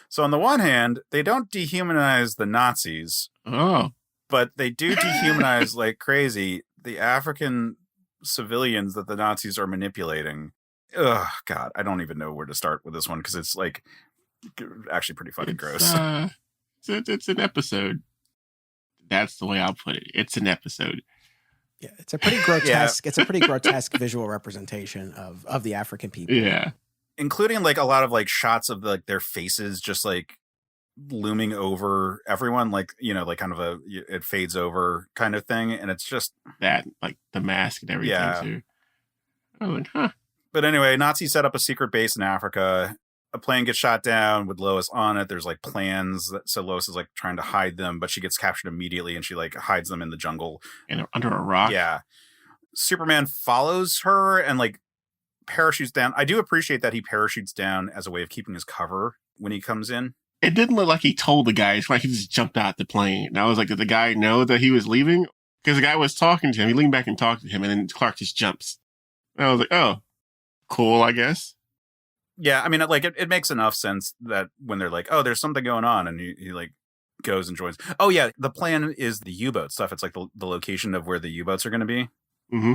So on the one hand, they don't dehumanize the Nazis. Oh. But they do dehumanize like crazy the African civilians that the Nazis are manipulating. Ugh, God, I don't even know where to start with this one because it's like actually pretty fucking gross. It's an episode. That's the way I'll put it. It's an episode. Yeah, it's a pretty grotesque. It's a pretty grotesque visual representation of the African people. Yeah, including like a lot of like shots of like their faces just like looming over everyone, like like kind of it fades over kind of thing, and it's just that like the mask and everything too. Oh, huh. But anyway, Nazis set up a secret base in Africa. A plane gets shot down with Lois on it. There's like plans so Lois is like trying to hide them, but she gets captured immediately and she like hides them in the jungle and under a rock. Yeah. Superman follows her and like parachutes down. I do appreciate that he parachutes down as a way of keeping his cover when he comes in. It didn't look like he told the guy. It's like he just jumped out the plane. And I was like, did the guy know that he was leaving? Because the guy was talking to him. He leaned back and talked to him, and then Clark just jumps. And I was like, oh, cool, I guess. Yeah, I mean, like it makes enough sense that when they're like, oh, there's something going on, and he like goes and joins. Oh yeah, the plan is the U-boat stuff. It's like the location of where the U-boats are going to be. Mm-hmm.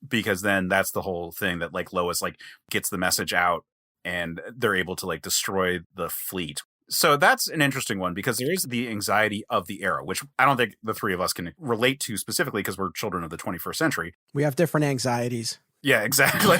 Because then that's the whole thing that like Lois like gets the message out and they're able to like destroy the fleet. So that's an interesting one because there is the anxiety of the era, which I don't think the three of us can relate to specifically because we're children of the 21st century. We have different anxieties. Yeah, exactly.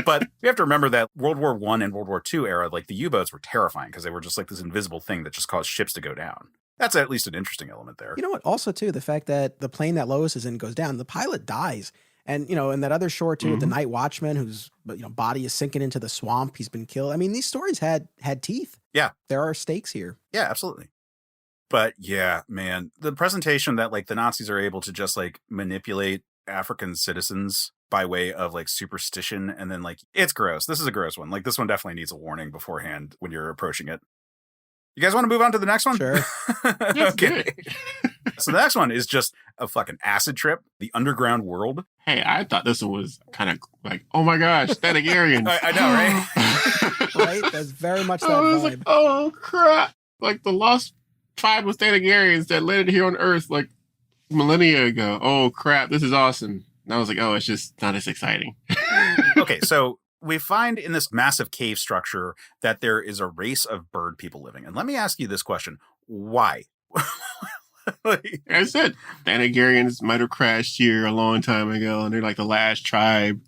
But we have to remember that World War I and World War II era, like the U-boats were terrifying because they were just like this invisible thing that just caused ships to go down. That's at least an interesting element there. You know what? Also, too, the fact that the plane that Lois is in goes down, the pilot dies. And, in that other short, too, the night watchman whose body is sinking into the swamp, he's been killed. I mean, these stories had teeth. Yeah. There are stakes here. Yeah, absolutely. But yeah, man, the presentation that like the Nazis are able to just like manipulate African citizens by way of like superstition, and then like it's gross. This is a gross one. Like this one definitely needs a warning beforehand when you're approaching it. You guys want to move on to the next one? Sure. Okay. So the next one is just a fucking acid trip, the underground world. Hey, I thought this one was kind of like, oh my gosh, Thanagarians. I know, right? Right? That's very much that I was vibe. like, oh crap. Like the lost tribe of Thanagarians that landed here on Earth like millennia ago. Oh crap, this is awesome. And I was like, oh, it's just not as exciting. Okay, so we find in this massive cave structure that there is a race of bird people living. And let me ask you this question. Why? Like I said, Thanagarians might have crashed here a long time ago, and they're like the last tribe,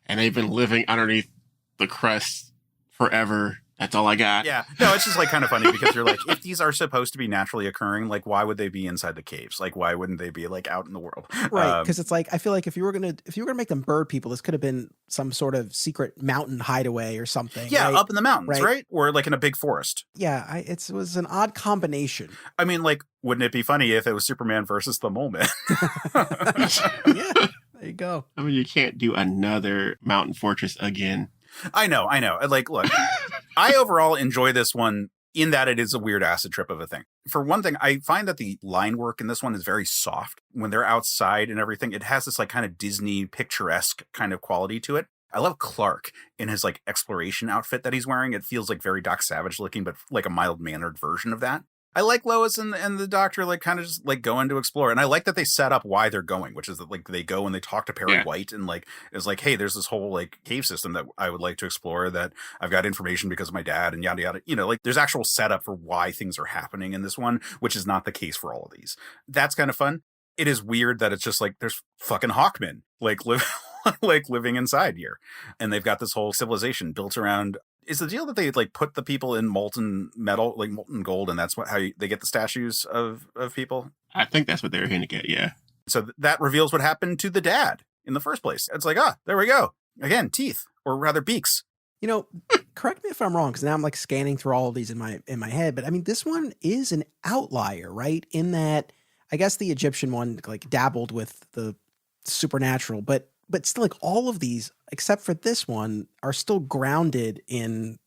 and they've been living underneath the crust forever. That's all I got. Yeah. No, it's just like kind of funny because you're like, if these are supposed to be naturally occurring, like why would they be inside the caves? Like why wouldn't they be like out in the world? Right. Because it's like I feel like if you were gonna make them bird people, this could have been some sort of secret mountain hideaway or something. Yeah, right? up in the mountains, right? Or like in a big forest. Yeah, it was an odd combination. I mean, like, wouldn't it be funny if it was Superman versus the Mole Man? Yeah. There you go. I mean, you can't do another mountain fortress again. I know. Like, look, I overall enjoy this one in that it is a weird acid trip of a thing. For one thing, I find that the line work in this one is very soft. When they're outside and everything, it has this like kind of Disney picturesque kind of quality to it. I love Clark in his like exploration outfit that he's wearing. It feels like very Doc Savage looking, but like a mild-mannered version of that. I like Lois and the Doctor like kind of just like going to explore. And I like that they set up why they're going, which is that like they go and they talk to Perry White and like it's like, hey, there's this whole like cave system that I would like to explore that I've got information because of my dad and yada yada. You know, like there's actual setup for why things are happening in this one, which is not the case for all of these. That's kind of fun. It is weird that it's just like there's fucking Hawkmen like living inside here. And they've got this whole civilization built around. Is the deal that they like put the people in molten metal, like molten gold, and that's they get the statues of people? I think that's what they were hinting at, yeah. So that reveals what happened to the dad in the first place. It's like, there we go. Again, teeth, or rather beaks. You know, correct me if I'm wrong, because now I'm like scanning through all of these in my head. But I mean, this one is an outlier, right? In that, I guess the Egyptian one like dabbled with the supernatural, but still, like all of these, except for this one, are still grounded in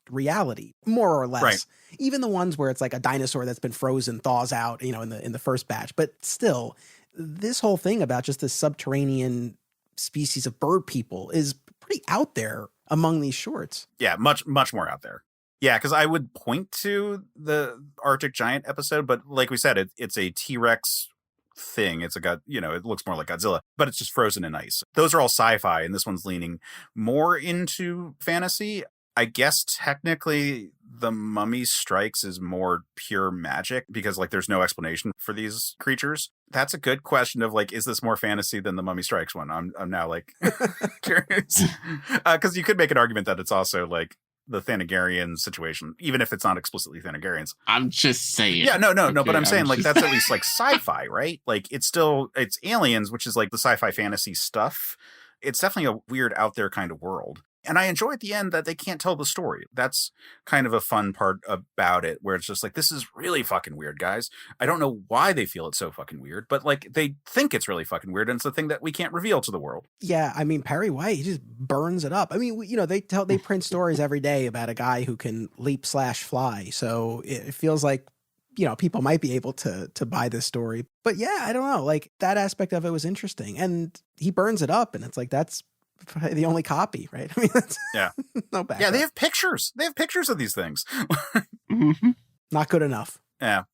reality, more or less. Right. Even the ones where it's like a dinosaur that's been frozen thaws out, you know, in the first batch. But still, this whole thing about just this subterranean species of bird people is pretty out there among these shorts. Yeah, much more out there. Yeah, because I would point to the Arctic Giant episode, but like we said, it's a T-Rex thing. It's it looks more like Godzilla, but it's just frozen in ice. Those are all sci-fi, and this one's leaning more into fantasy. I guess technically the Mummy Strikes is more pure magic because like there's no explanation for these creatures. That's a good question of like, is this more fantasy than the Mummy Strikes one? I'm now like curious because you could make an argument that it's also like the Thanagarian situation, even if it's not explicitly Thanagarians. I'm just saying. Yeah, no, but I'm saying like that's at least like sci-fi, right? Like it's aliens, which is like the sci-fi fantasy stuff. It's definitely a weird out there kind of world. And I enjoy at the end that they can't tell the story. That's kind of a fun part about it, where it's just like, this is really fucking weird, guys. I don't know why they feel it's so fucking weird, but like they think it's really fucking weird, and it's a thing that we can't reveal to the world. Yeah, I mean, Perry White, he just burns it up. I mean, they print stories every day about a guy who can leap/fly. So it feels like, people might be able to buy this story. But yeah, I don't know. Like that aspect of it was interesting. And he burns it up, and it's like, that's the only copy, right? I mean, that's no bad. Yeah, they have pictures. They have pictures of these things. Not good enough. Yeah.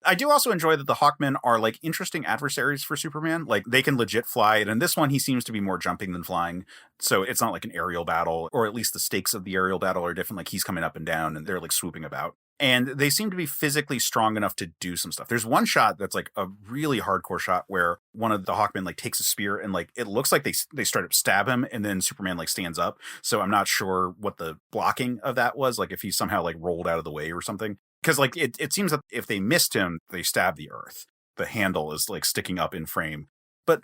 I do also enjoy that the Hawkmen are like interesting adversaries for Superman. Like they can legit fly. And in this one, he seems to be more jumping than flying. So it's not like an aerial battle, or at least the stakes of the aerial battle are different. Like he's coming up and down and they're like swooping about. And they seem to be physically strong enough to do some stuff. There's one shot that's like a really hardcore shot where one of the Hawkmen like takes a spear and like it looks like they straight up stab him, and then Superman like stands up. So I'm not sure what the blocking of that was, like if he somehow like rolled out of the way or something. Because like it seems that if they missed him, they stab the earth. The handle is like sticking up in frame. But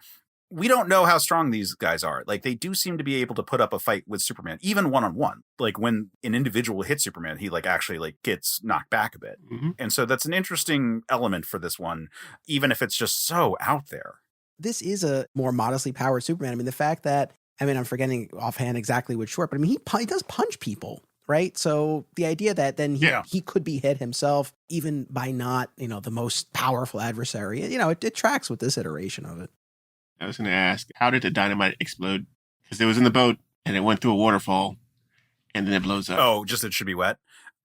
we don't know how strong these guys are. Like they do seem to be able to put up a fight with Superman, even one-on-one. Like when an individual hits Superman, he like actually like gets knocked back a bit. Mm-hmm. And so that's an interesting element for this one, even if it's just so out there. This is a more modestly powered Superman. I mean, the fact that, I'm forgetting offhand exactly which short, but I mean, he does punch people, right? So the idea that then he could be hit himself, even by not, the most powerful adversary, it tracks with this iteration of it. I was going to ask, how did the dynamite explode? Because it was in the boat and it went through a waterfall and then it blows up. Oh, just it should be wet.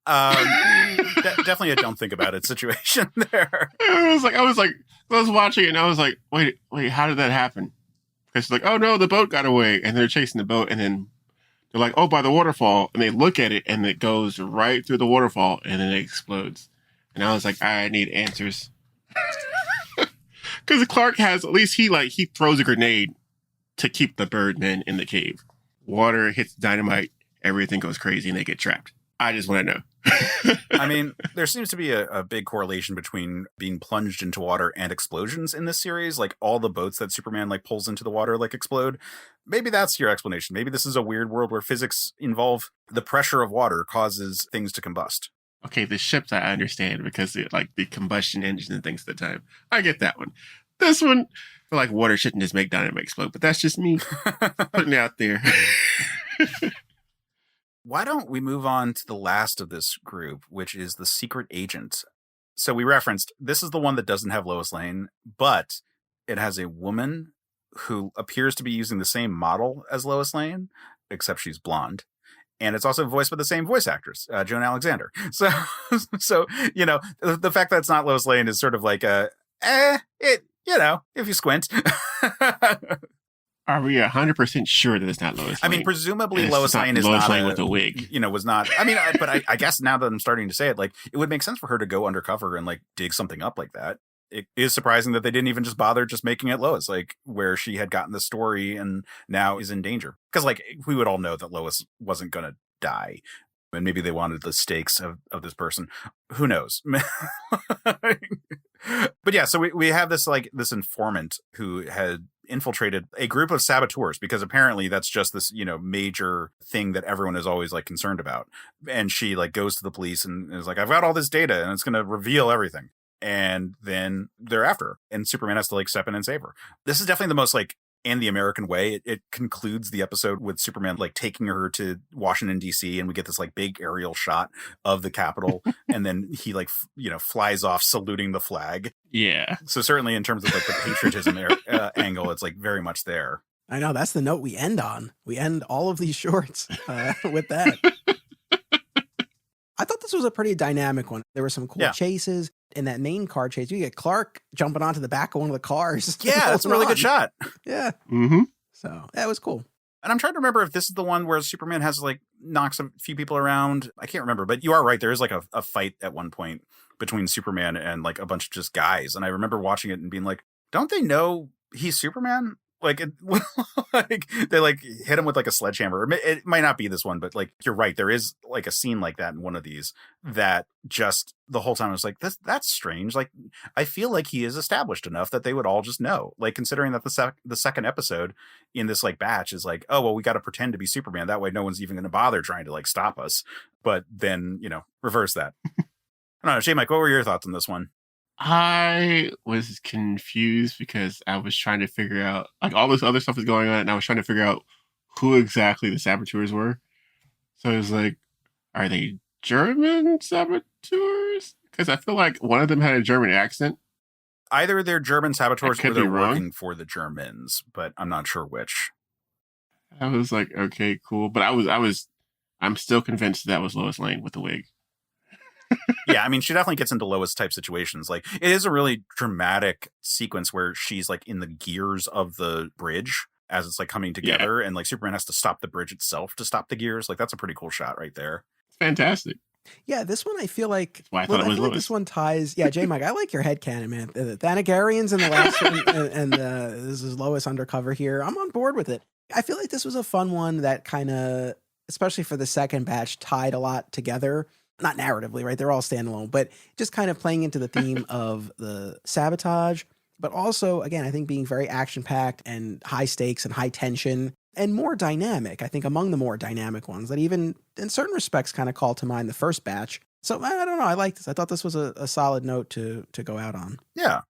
Definitely a don't think about it situation there. I was watching it and I was like, wait, how did that happen? Because it's like, oh no, the boat got away, and they're chasing the boat, and then they're like, oh, by the waterfall, and they look at it and it goes right through the waterfall and then it explodes. And I was like, I need answers. Because Clark has, at least he throws a grenade to keep the Birdmen in the cave. Water hits dynamite, everything goes crazy, and they get trapped. I just want to know. I mean, there seems to be a big correlation between being plunged into water and explosions in this series. Like all the boats that Superman like pulls into the water like explode. Maybe that's your explanation. Maybe this is a weird world where physics involve the pressure of water causes things to combust. Okay, the ships I understand because like the combustion engine and things at the time. I get that one. This one, I feel like water shouldn't just make dynamite explode, but that's just me putting it out there. Why don't we move on to the last of this group, which is the secret agent? So we referenced this is the one that doesn't have Lois Lane, but it has a woman who appears to be using the same model as Lois Lane, except she's blonde. And it's also voiced by the same voice actress, Joan Alexander. So, the fact that it's not Lois Lane is sort of like if you squint. Are we 100% sure that it's not Lois Lane? I mean, presumably Lois Lane is Lois not Lane with a wig. Was not. I mean, but I guess now that I'm starting to say it, like, it would make sense for her to go undercover and like dig something up like that. It is surprising that they didn't even just bother just making it Lois, like where she had gotten the story and now is in danger. Because like we would all know that Lois wasn't going to die. And maybe they wanted the stakes of this person. Who knows? But yeah, so we have this informant who had infiltrated a group of saboteurs, because apparently that's just this, major thing that everyone is always like concerned about. And she like goes to the police and is like, I've got all this data and it's going to reveal everything. And then they're after her, and Superman has to like step in and save her. This is definitely the most like in the American way. It concludes the episode with Superman like taking her to Washington, D.C. and we get this like big aerial shot of the Capitol. And then he like, flies off saluting the flag. Yeah. So certainly in terms of like the patriotism angle, it's like very much there. I know, that's the note we end on. We end all of these shorts with that. I thought this was a pretty dynamic one. There were some cool chases. In that main car chase, you get Clark jumping onto the back of one of the cars. Yeah, that's a really good shot. Yeah. Mm-hmm. So that was cool. And I'm trying to remember if this is the one where Superman has like knocks a few people around. I can't remember, but you are right. There is like a fight at one point between Superman and like a bunch of just guys. And I remember watching it and being like, don't they know he's Superman? Like, like they like hit him with like a sledgehammer. It might not be this one, but like you're right. There is like a scene like that in one of these that just the whole time I was like, that's strange. Like I feel like he is established enough that they would all just know. Like considering that the second episode in this like batch is like, oh well, we got to pretend to be Superman. That way, no one's even going to bother trying to like stop us. But then reverse that. I don't know, Jmike, what were your thoughts on this one? I was confused because I was trying to figure out, like, all this other stuff was going on, and I was trying to figure out who exactly the saboteurs were. So I was like, are they German saboteurs? Because I feel like one of them had a German accent. Either they're German saboteurs or they're wrong. working for the Germans, but I'm not sure which. I was like, okay, cool. But I'm still convinced that was Lois Lane with the wig. Yeah, I mean, she definitely gets into Lois type situations. Like, it is a really dramatic sequence where she's like in the gears of the bridge as it's like coming together, and like Superman has to stop the bridge itself to stop the gears. Like, that's a pretty cool shot right there. It's fantastic. Yeah, this one I feel like. That's why I thought it was Lois. Like this one ties. Yeah, J. Mike, I like your headcanon, man. The Thanagarians in the last one, and this is Lois undercover here. I'm on board with it. I feel like this was a fun one that kind of, especially for the second batch, tied a lot together. Not narratively, right? They're all standalone, but just kind of playing into the theme of the sabotage, but also, again, I think being very action-packed and high stakes and high tension and more dynamic. I think among the more dynamic ones that even in certain respects kind of call to mind the first batch. So I don't know. I like this. I thought this was a solid note to go out on. Yeah.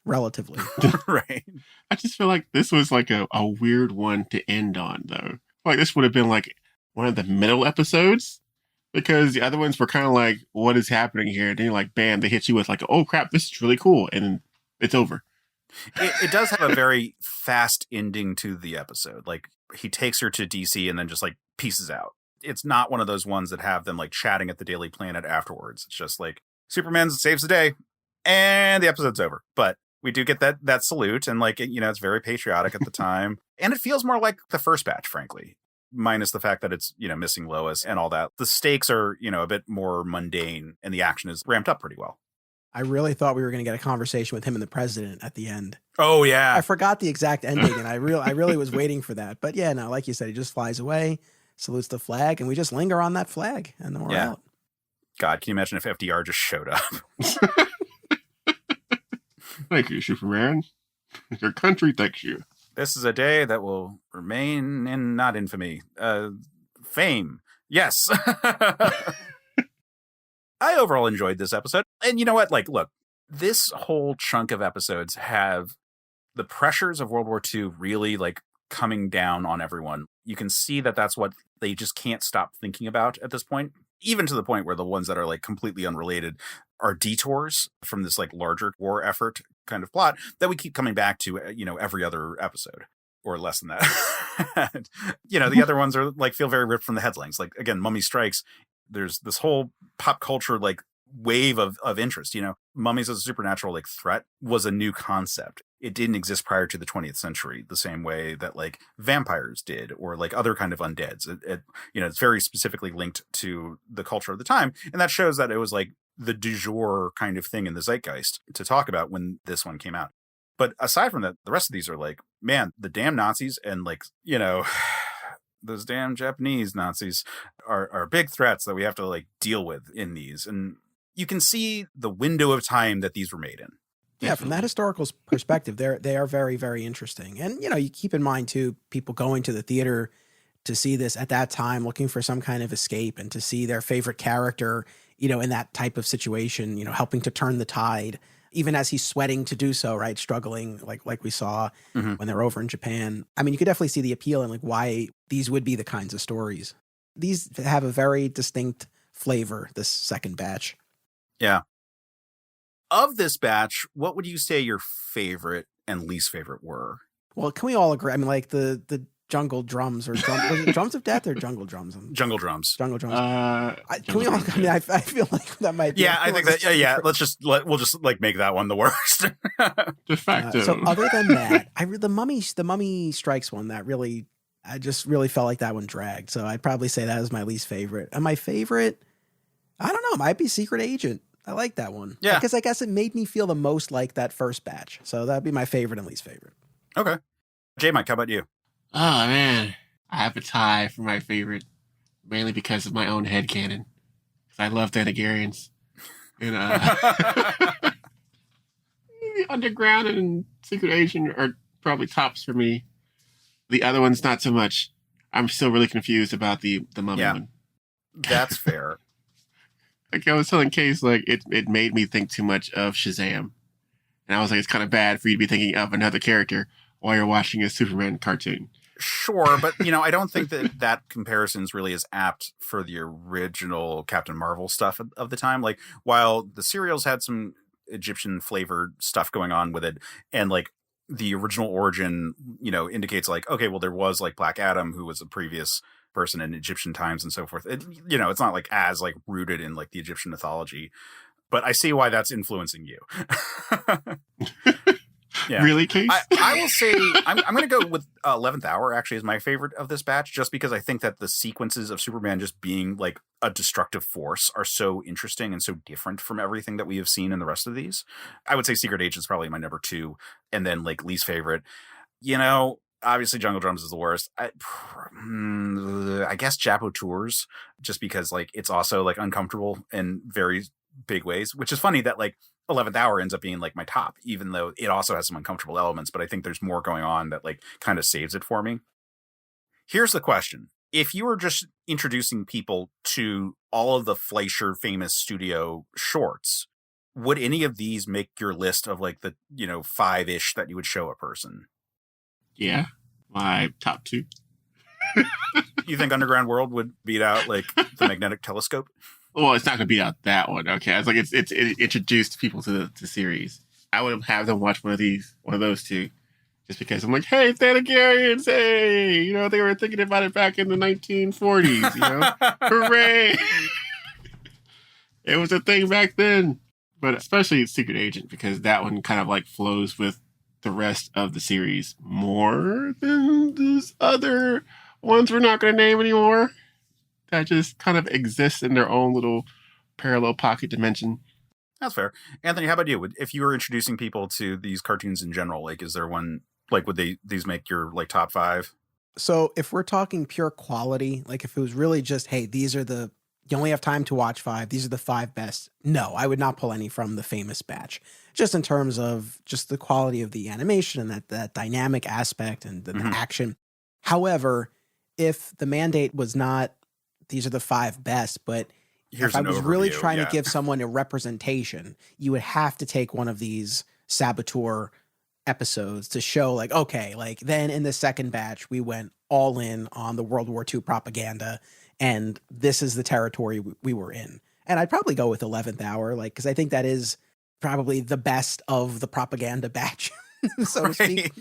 Relatively. Right. I just feel like this was like a weird one to end on, though. Like this would have been like one of the middle episodes. Because the other ones were kind of like, what is happening here? And then you're like, bam, they hit you with like, oh crap, this is really cool. And it's over. It does have a very fast ending to the episode. Like he takes her to DC and then just like pieces out. It's not one of those ones that have them like chatting at the Daily Planet afterwards. It's just like Superman saves the day and the episode's over. But we do get that salute. And like, it's very patriotic at the time. And it feels more like the first batch, frankly. Minus the fact that it's, missing Lois and all that. The stakes are, a bit more mundane and the action is ramped up pretty well. I really thought we were going to get a conversation with him and the president at the end. Oh, yeah. I forgot the exact ending and I really was waiting for that. But yeah, no, like you said, he just flies away, salutes the flag, and we just linger on that flag and then we're out. God, can you imagine if FDR just showed up? Thank you, Superman. Your country thanks you. This is a day that will remain in not infamy, fame. Yes. I overall enjoyed this episode. And you know what? Like, look, this whole chunk of episodes have the pressures of World War II really like coming down on everyone. You can see that that's what they just can't stop thinking about at this point, even to the point where the ones that are like completely unrelated are detours from this like larger war effort kind of plot that we keep coming back to, every other episode or less than that. The other ones are like feel very ripped from the headlines. Like, again, Mummy Strikes. There's this whole pop culture like wave of interest. Mummies as a supernatural like threat was a new concept. It didn't exist prior to the 20th century the same way that like vampires did or like other kind of undeads. It's very specifically linked to the culture of the time, and that shows that it was like the du jour kind of thing in the zeitgeist to talk about when this one came out. But aside from that, the rest of these are like, man, the damn Nazis and like those damn Japanese Nazis are big threats that we have to like deal with in these. And you can see the window of time that these were made in. Yeah, from that historical perspective, they are very, very interesting. And, you keep in mind, too, people going to the theater to see this at that time, looking for some kind of escape and to see their favorite character, in that type of situation, helping to turn the tide, even as he's sweating to do so, right? Struggling like we saw when they were over in Japan. I mean, you could definitely see the appeal and like why these would be the kinds of stories. These have a very distinct flavor, this second batch. Yeah. Of this batch, what would you say your favorite and least favorite were? Well, can we all agree? I mean, like the jungle drums or was it drums of death or jungle drums? Jungle drums. Jungle drums. Can we all? I mean, I feel like that might be. Yeah, I think that. Yeah. We'll just like make that one the worst. De facto. So other than that, the Mummy Strikes one that really, I just really felt like that one dragged. So I'd probably say that was my least favorite. And my favorite, I don't know, might be Secret Agent. I like that one. Yeah. Because I guess it made me feel the most like that first batch. So that'd be my favorite and least favorite. Okay. Jmike, how about you? Oh, man. I have a tie for my favorite, mainly because of my own headcanon. Because I love Thanagarians. And, the Underground and Secret Agent are probably tops for me. The other one's not so much. I'm still really confused about the Mummy one. That's fair. Like I was telling Case, like it made me think too much of Shazam. And I was like, it's kind of bad for you to be thinking of another character while you're watching a Superman cartoon. Sure, but I don't think that comparison is really as apt for the original Captain Marvel stuff of the time. Like, while the serials had some Egyptian flavored stuff going on with it, and like the original origin, indicates like, okay, well, there was like Black Adam, who was a previous person in Egyptian times and so forth. It's not like as like rooted in like the Egyptian mythology, but I see why that's influencing you. Yeah. Really, Case? I will say I'm going to go with 11th Hour actually as my favorite of this batch, just because I think that the sequences of Superman just being like a destructive force are so interesting and so different from everything that we have seen in the rest of these. I would say Secret Agent's probably my number 2, and then like least favorite. Obviously Jungle Drums is the worst. I guess Japo Tours, just because like it's also like uncomfortable in very big ways, which is funny that like 11th Hour ends up being like my top, even though it also has some uncomfortable elements, but I think there's more going on that like kind of saves it for me. Here's the question. If you were just introducing people to all of the Fleischer famous studio shorts, would any of these make your list of like the, 5-ish that you would show a person? Yeah, my top 2. You think Underground World would beat out like the Magnetic Telescope? Well, it's not going to beat out that one. Okay, it's like it introduced people to the series. I would have them watch one of those two, just because I'm like, hey, Thanagarians, hey, they were thinking about it back in the 1940s, hooray! It was a thing back then, but especially Secret Agent, because that one kind of like flows with the rest of the series more than these other ones we're not going to name anymore, that just kind of exist in their own little parallel pocket dimension. That's fair. Anthony, how about you? If you were introducing people to these cartoons in general, like, is there one, like, would these make your, like, top 5? So if we're talking pure quality, like if it was really just, hey, you only have time to watch 5, these are the 5 best. No, I would not pull any from the famous batch, just in terms of just the quality of the animation and that dynamic aspect and the action. However, if the mandate was not, these are the 5 best, but if I was really trying to give someone a representation, you would have to take one of these Saboteur episodes to show like, okay, like then in the second batch, we went all in on the World War II propaganda, and this is the territory we were in. And I'd probably go with 11th Hour, like, because I think that is probably the best of the propaganda batch, so to speak.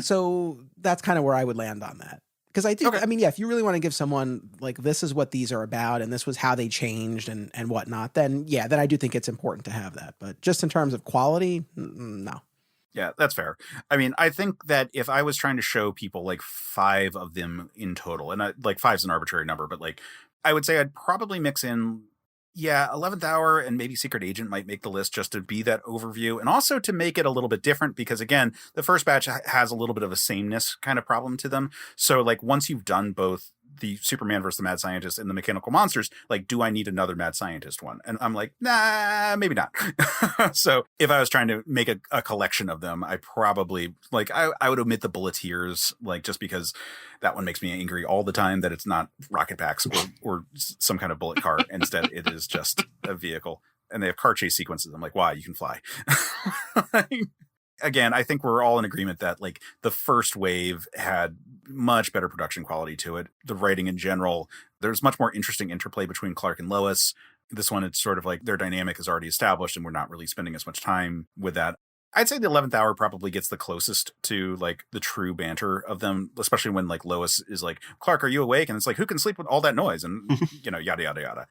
So that's kind of where I would land on that. Because I think, I mean, yeah, if you really want to give someone like, this is what these are about and this was how they changed and whatnot, then yeah, then I do think it's important to have that. But just in terms of quality, no. Yeah, that's fair. I mean, I think that if I was trying to show people like 5 of them in total, and like 5's an arbitrary number, but like I would say I'd probably mix in, 11th Hour and maybe Secret Agent might make the list just to be that overview and also to make it a little bit different because, again, the first batch has a little bit of a sameness kind of problem to them. So like once you've done both the Superman versus the Mad Scientist and the Mechanical Monsters, like, do I need another Mad Scientist one? And I'm like, nah, maybe not. So if I was trying to make a collection of them, I probably like, I would omit the Bulleteers, like, just because that one makes me angry all the time that it's not rocket packs or some kind of bullet car. Instead, it is just a vehicle. And they have car chase sequences. I'm like, why? You can fly. Again, I think we're all in agreement that like the first wave had much better production quality to it. The writing in general, there's much more interesting interplay between Clark and Lois. This one, it's sort of like their dynamic is already established and we're not really spending as much time with that. I'd say the 11th Hour probably gets the closest to like the true banter of them, especially when like Lois is like, Clark, are you awake? And it's like, who can sleep with all that noise? And, yada, yada, yada.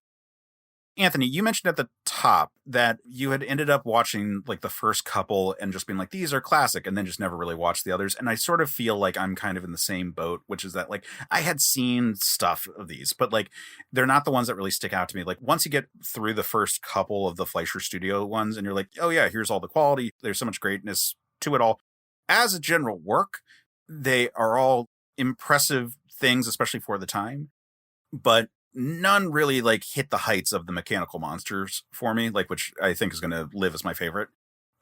Anthony, you mentioned at the top that you had ended up watching like the first couple and just being like, these are classic, and then just never really watched the others. And I sort of feel like I'm kind of in the same boat, which is that like I had seen stuff of these, but like they're not the ones that really stick out to me. Like once you get through the first couple of the Fleischer Studio ones and you're like, oh yeah, here's all the quality. There's so much greatness to it all. As a general work, they are all impressive things, especially for the time. But none really like hit the heights of the Mechanical Monsters for me, like, which I think is going to live as my favorite.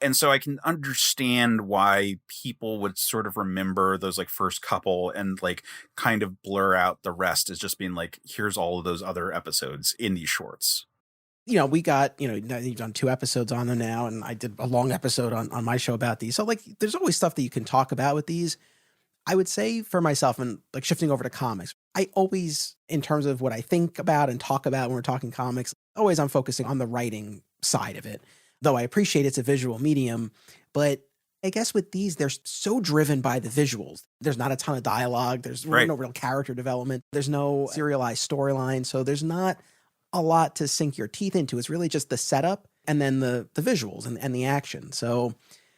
And so I can understand why people would sort of remember those like first couple and like kind of blur out the rest as just being like, here's all of those other episodes in these shorts. We got, you've done 2 episodes on them now, and I did a long episode on my show about these. So like, there's always stuff that you can talk about with these. I would say for myself, and like shifting over to comics, I always, in terms of what I think about and talk about when we're talking comics, always I'm focusing on the writing side of it. Though I appreciate it's a visual medium, but I guess with these, they're so driven by the visuals. There's not a ton of dialogue. There's no real character development. There's no serialized storyline. So there's not a lot to sink your teeth into. It's really just the setup and then the visuals and the action. So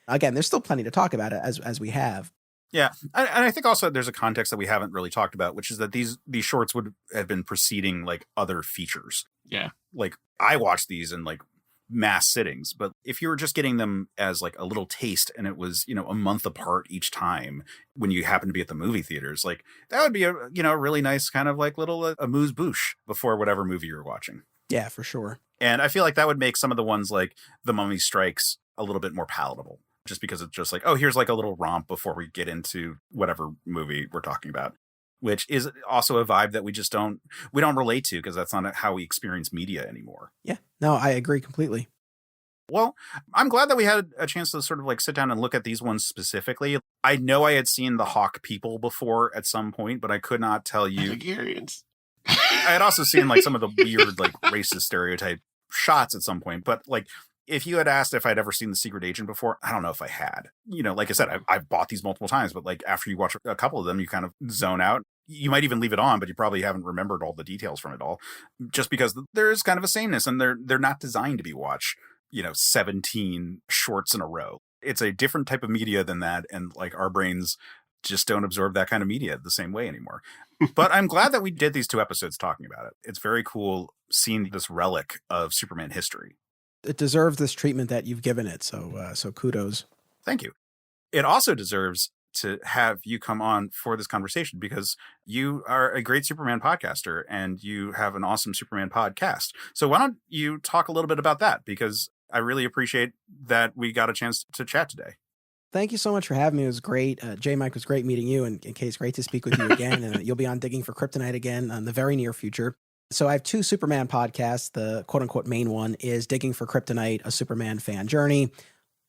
again, there's still plenty to talk about it as we have. Yeah. And I think also there's a context that we haven't really talked about, which is that these shorts would have been preceding like other features. Yeah. Like I watched these in like mass sittings, but if you were just getting them as like a little taste and it was, a month apart each time when you happen to be at the movie theaters, like that would be a, really nice kind of like little amuse-bouche before whatever movie you're watching. Yeah, for sure. And I feel like that would make some of the ones like The Mummy Strikes a little bit more palatable. Just because it's just like, oh, here's like a little romp before we get into whatever movie we're talking about, which is also a vibe that we don't relate to because that's not how we experience media anymore. Yeah, no, I agree completely. Well, I'm glad that we had a chance to sort of like sit down and look at these ones specifically. I know I had seen the Hawk People before at some point, but I could not tell you. Hungarians. I had also seen like some of the weird like racist stereotype shots at some point, but like, if you had asked if I'd ever seen The Secret Agent before, I don't know if I had. Like I said, I've bought these multiple times, but like after you watch a couple of them, you kind of zone out. You might even leave it on, but you probably haven't remembered all the details from it all, just because there is kind of a sameness, and they're not designed to be watched, 17 shorts in a row. It's a different type of media than that, and like our brains just don't absorb that kind of media the same way anymore. But I'm glad that we did these 2 episodes talking about it. It's very cool seeing this relic of Superman history. It deserves this treatment that you've given it. So kudos. Thank you. It also deserves to have you come on for this conversation because you are a great Superman podcaster and you have an awesome Superman podcast. So why don't you talk a little bit about that? Because I really appreciate that we got a chance to chat today. Thank you so much for having me. It was great. Jmike, was great meeting you, and Case, great to speak with you again. You'll be on Digging for Kryptonite again in the very near future. So I have 2 Superman podcasts. The quote unquote main one is Digging for Kryptonite, a Superman fan journey.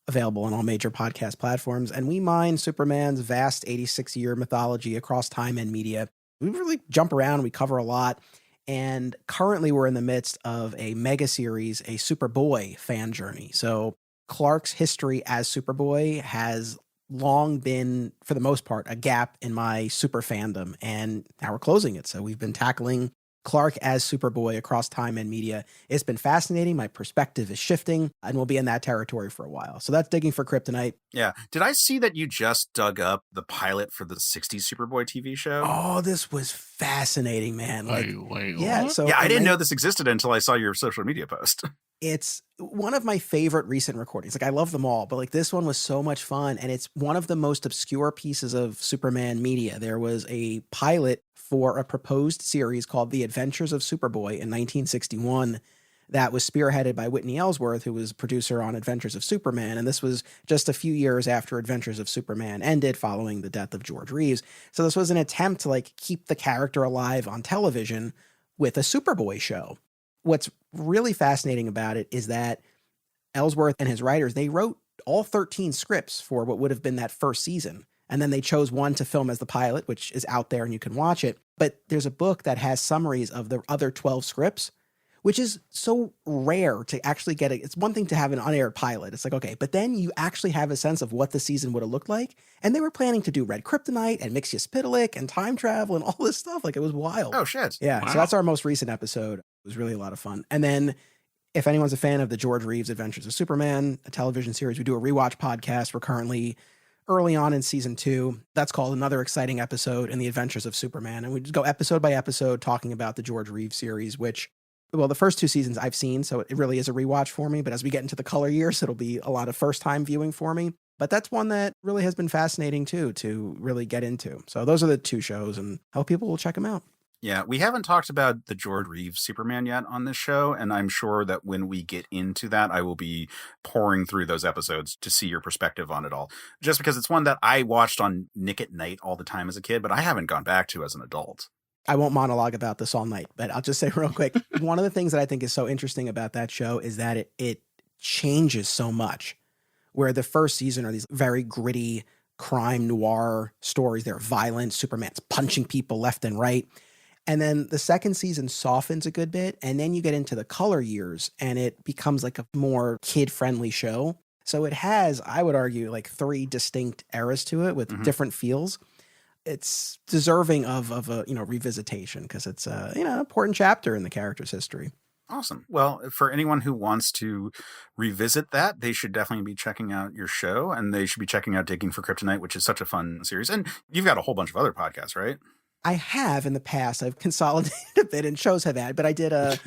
available on all major podcast platforms. And we mine Superman's vast 86-year mythology across time and media. We really jump around, we cover a lot. And currently we're in the midst of a mega series, a Superboy fan journey. So Clark's history as Superboy has long been, for the most part, a gap in my super fandom. And now we're closing it. So we've been tackling Clark as Superboy across time and media. It's been fascinating. My perspective is shifting, and we'll be in that territory for a while. So that's Digging for Kryptonite. Yeah. Did I see that you just dug up the pilot for the 60s Superboy TV show? Oh, this was fascinating, man. Wait, yeah. what? So Yeah, I didn't know this existed until I saw your social media post. It's one of my favorite recent recordings. Like, I love them all, but like this one was so much fun. And it's one of the most obscure pieces of Superman media. There was a pilot for a proposed series called The Adventures of Superboy in 1961 that was spearheaded by Whitney Ellsworth, who was producer on Adventures of Superman. And this was just a few years after Adventures of Superman ended following the death of George Reeves. So this was an attempt to like keep the character alive on television with a Superboy show. What's really fascinating about it is that Ellsworth and his writers, they wrote all 13 scripts for what would have been that first season. And then they chose one to film as the pilot, which is out there and you can watch it. But there's a book that has summaries of the other 12 scripts, which is so rare to actually get it. It's one thing to have an unaired pilot. It's like, okay, but then you actually have a sense of what the season would have looked like. And they were planning to do Red Kryptonite and Mixia-Spitalik and time travel and all this stuff. Like, it was wild. Oh, shit. Yeah. Wow. So that's our most recent episode. It was really a lot of fun. And then if anyone's a fan of the George Reeves Adventures of Superman, a television series, we do a rewatch podcast. We're currently early on in season 2. That's called Another Exciting Episode in the Adventures of Superman. And we just go episode by episode talking about the George Reeves series, which, well, the first 2 seasons I've seen, so it really is a rewatch for me. But as we get into the color years, it'll be a lot of first time viewing for me. But that's one that really has been fascinating too, to really get into. So those are the 2 shows, and I hope people will check them out. Yeah, we haven't talked about the George Reeves Superman yet on this show, and I'm sure that when we get into that, I will be pouring through those episodes to see your perspective on it all. Just because it's one that I watched on Nick at Night all the time as a kid, but I haven't gone back to as an adult. I won't monologue about this all night, but I'll just say real quick, one of the things that I think is so interesting about that show is that it changes so much. Where the first season are these very gritty crime noir stories. They're violent. Superman's punching people left and right. And then the second season softens a good bit. And then you get into the color years and it becomes like a more kid-friendly show. So it has, I would argue, like 3 distinct eras to it with different feels. It's deserving of a, revisitation because it's a, important chapter in the character's history. Awesome. Well, for anyone who wants to revisit that, they should definitely be checking out your show, and they should be checking out Digging for Kryptonite, which is such a fun series. And you've got a whole bunch of other podcasts, right? I have in the past. I've consolidated a bit and shows have added, but I did a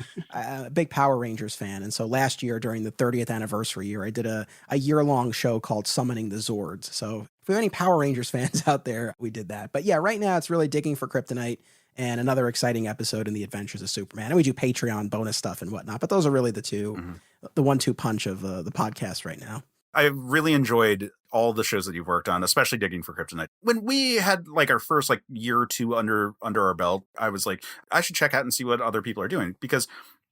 big Power Rangers fan. And so last year during the 30th anniversary year, I did a year-long show called Summoning the Zords. So if we have any Power Rangers fans out there, we did that. But yeah, right now it's really Digging for Kryptonite and another exciting episode in the Adventures of Superman. And we do Patreon bonus stuff and whatnot, but those are really the 2, the 1-2 punch of the podcast right now. I really enjoyed all the shows that you've worked on, especially Digging for Kryptonite. When we had like our first like year or 2 under our belt, I was like, I should check out and see what other people are doing, because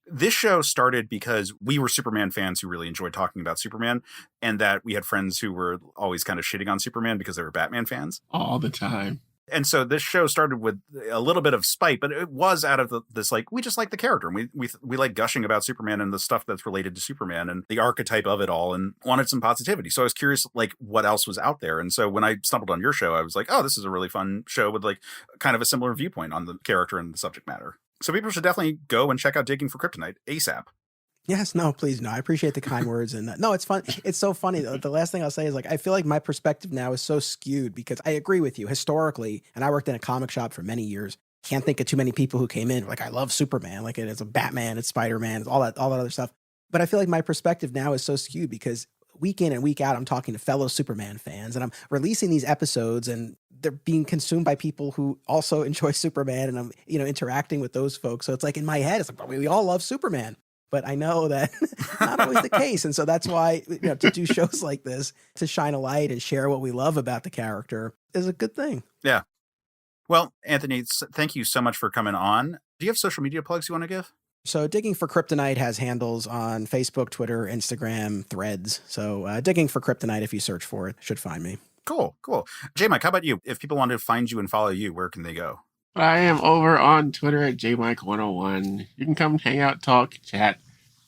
this show started because we were Superman fans who really enjoyed talking about Superman, and that we had friends who were always kind of shitting on Superman because they were Batman fans All the time. And so this show started with a little bit of spite, but it was out of this, like, we just like the character, and we like gushing about Superman and the stuff that's related to Superman and the archetype of it all, and wanted some positivity. So I was curious, like, what else was out there. And so when I stumbled on your show, I was like, oh, this is a really fun show with like kind of a similar viewpoint on the character and the subject matter. So people should definitely go and check out Digging for Kryptonite ASAP. Yes, no, please, no. I appreciate the kind words. And no, it's fun. It's so funny. The last thing I'll say is, like, I feel like my perspective now is so skewed because I agree with you historically. And I worked in a comic shop for many years. Can't think of too many people who came in like, I love Superman. Like, it's a Batman, it's Spider-Man, it's all that other stuff. But I feel like my perspective now is so skewed because week in and week out, I'm talking to fellow Superman fans and I'm releasing these episodes and they're being consumed by people who also enjoy Superman. And I'm, interacting with those folks. So it's like in my head, it's like, we all love Superman. But I know that not always the case. And so that's why, to do shows like this, to shine a light and share what we love about the character is a good thing. Yeah. Well, Anthony, thank you so much for coming on. Do you have social media plugs you want to give? So Digging for Kryptonite has handles on Facebook, Twitter, Instagram, Threads. So Digging for Kryptonite, if you search for it, should find me. Cool. Jmike, how about you? If people want to find you and follow you, where can they go? I am over on Twitter at jmike101. You can come hang out, talk, chat,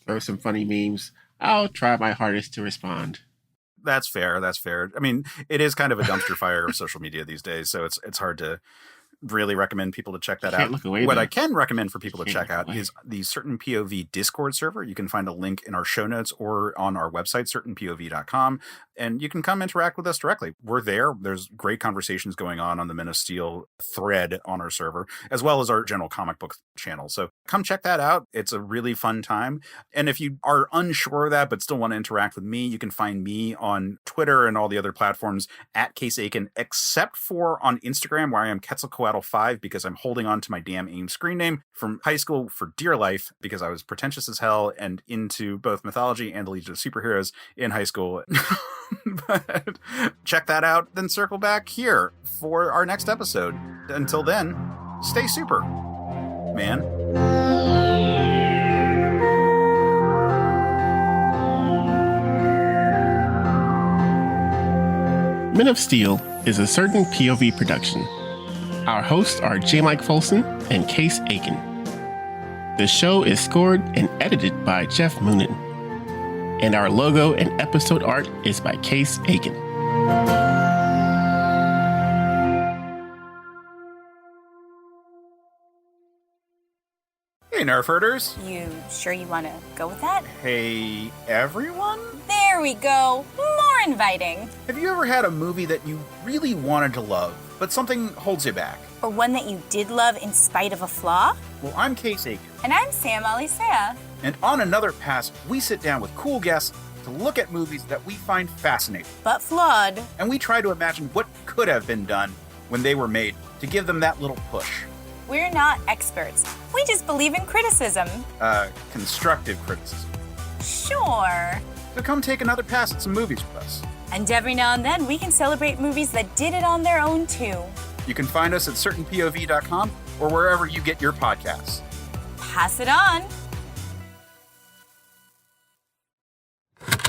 throw some funny memes. I'll try my hardest to respond. That's fair. I mean, it is kind of a dumpster fire of social media these days, so it's hard to really recommend people to check that out. What I can recommend for people to check out is the Certain POV Discord server. You can find a link in our show notes or on our website, certainpov.com, and you can come interact with us directly. We're there. There's great conversations going on the Men of Steel thread on our server, as well as our general comic book channel. So come check that out. It's a really fun time. And if you are unsure of that, but still want to interact with me, you can find me on Twitter and all the other platforms at Case Aiken, except for on Instagram, where I am Quetzalcoatl5, because I'm holding on to my damn AIM screen name from high school for dear life, because I was pretentious as hell and into both mythology and the Legion of Superheroes in high school. But check that out, then circle back here for our next episode. Until then, stay super, man. Men of Steel is a Certain POV production. Our hosts are Jmike Folsom and Case Aiken. The show is scored and edited by Jeff Moonen. And our logo and episode art is by Case Aiken. Hey, Nerf herders. You sure you want to go with that? Hey, everyone. There we go. More inviting. Have you ever had a movie that you really wanted to love, but something holds you back? Or one that you did love in spite of a flaw? Well, I'm Case Aiken. And I'm Sam Alisea. And on Another Pass, we sit down with cool guests to look at movies that we find fascinating. But flawed. And we try to imagine what could have been done when they were made to give them that little push. We're not experts. We just believe in criticism. Constructive criticism. Sure. So come take another pass at some movies with us. And every now and then, we can celebrate movies that did it on their own, too. You can find us at certainpov.com or wherever you get your podcasts. Pass it on.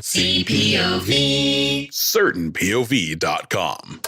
CPOV. CertainPOV.com.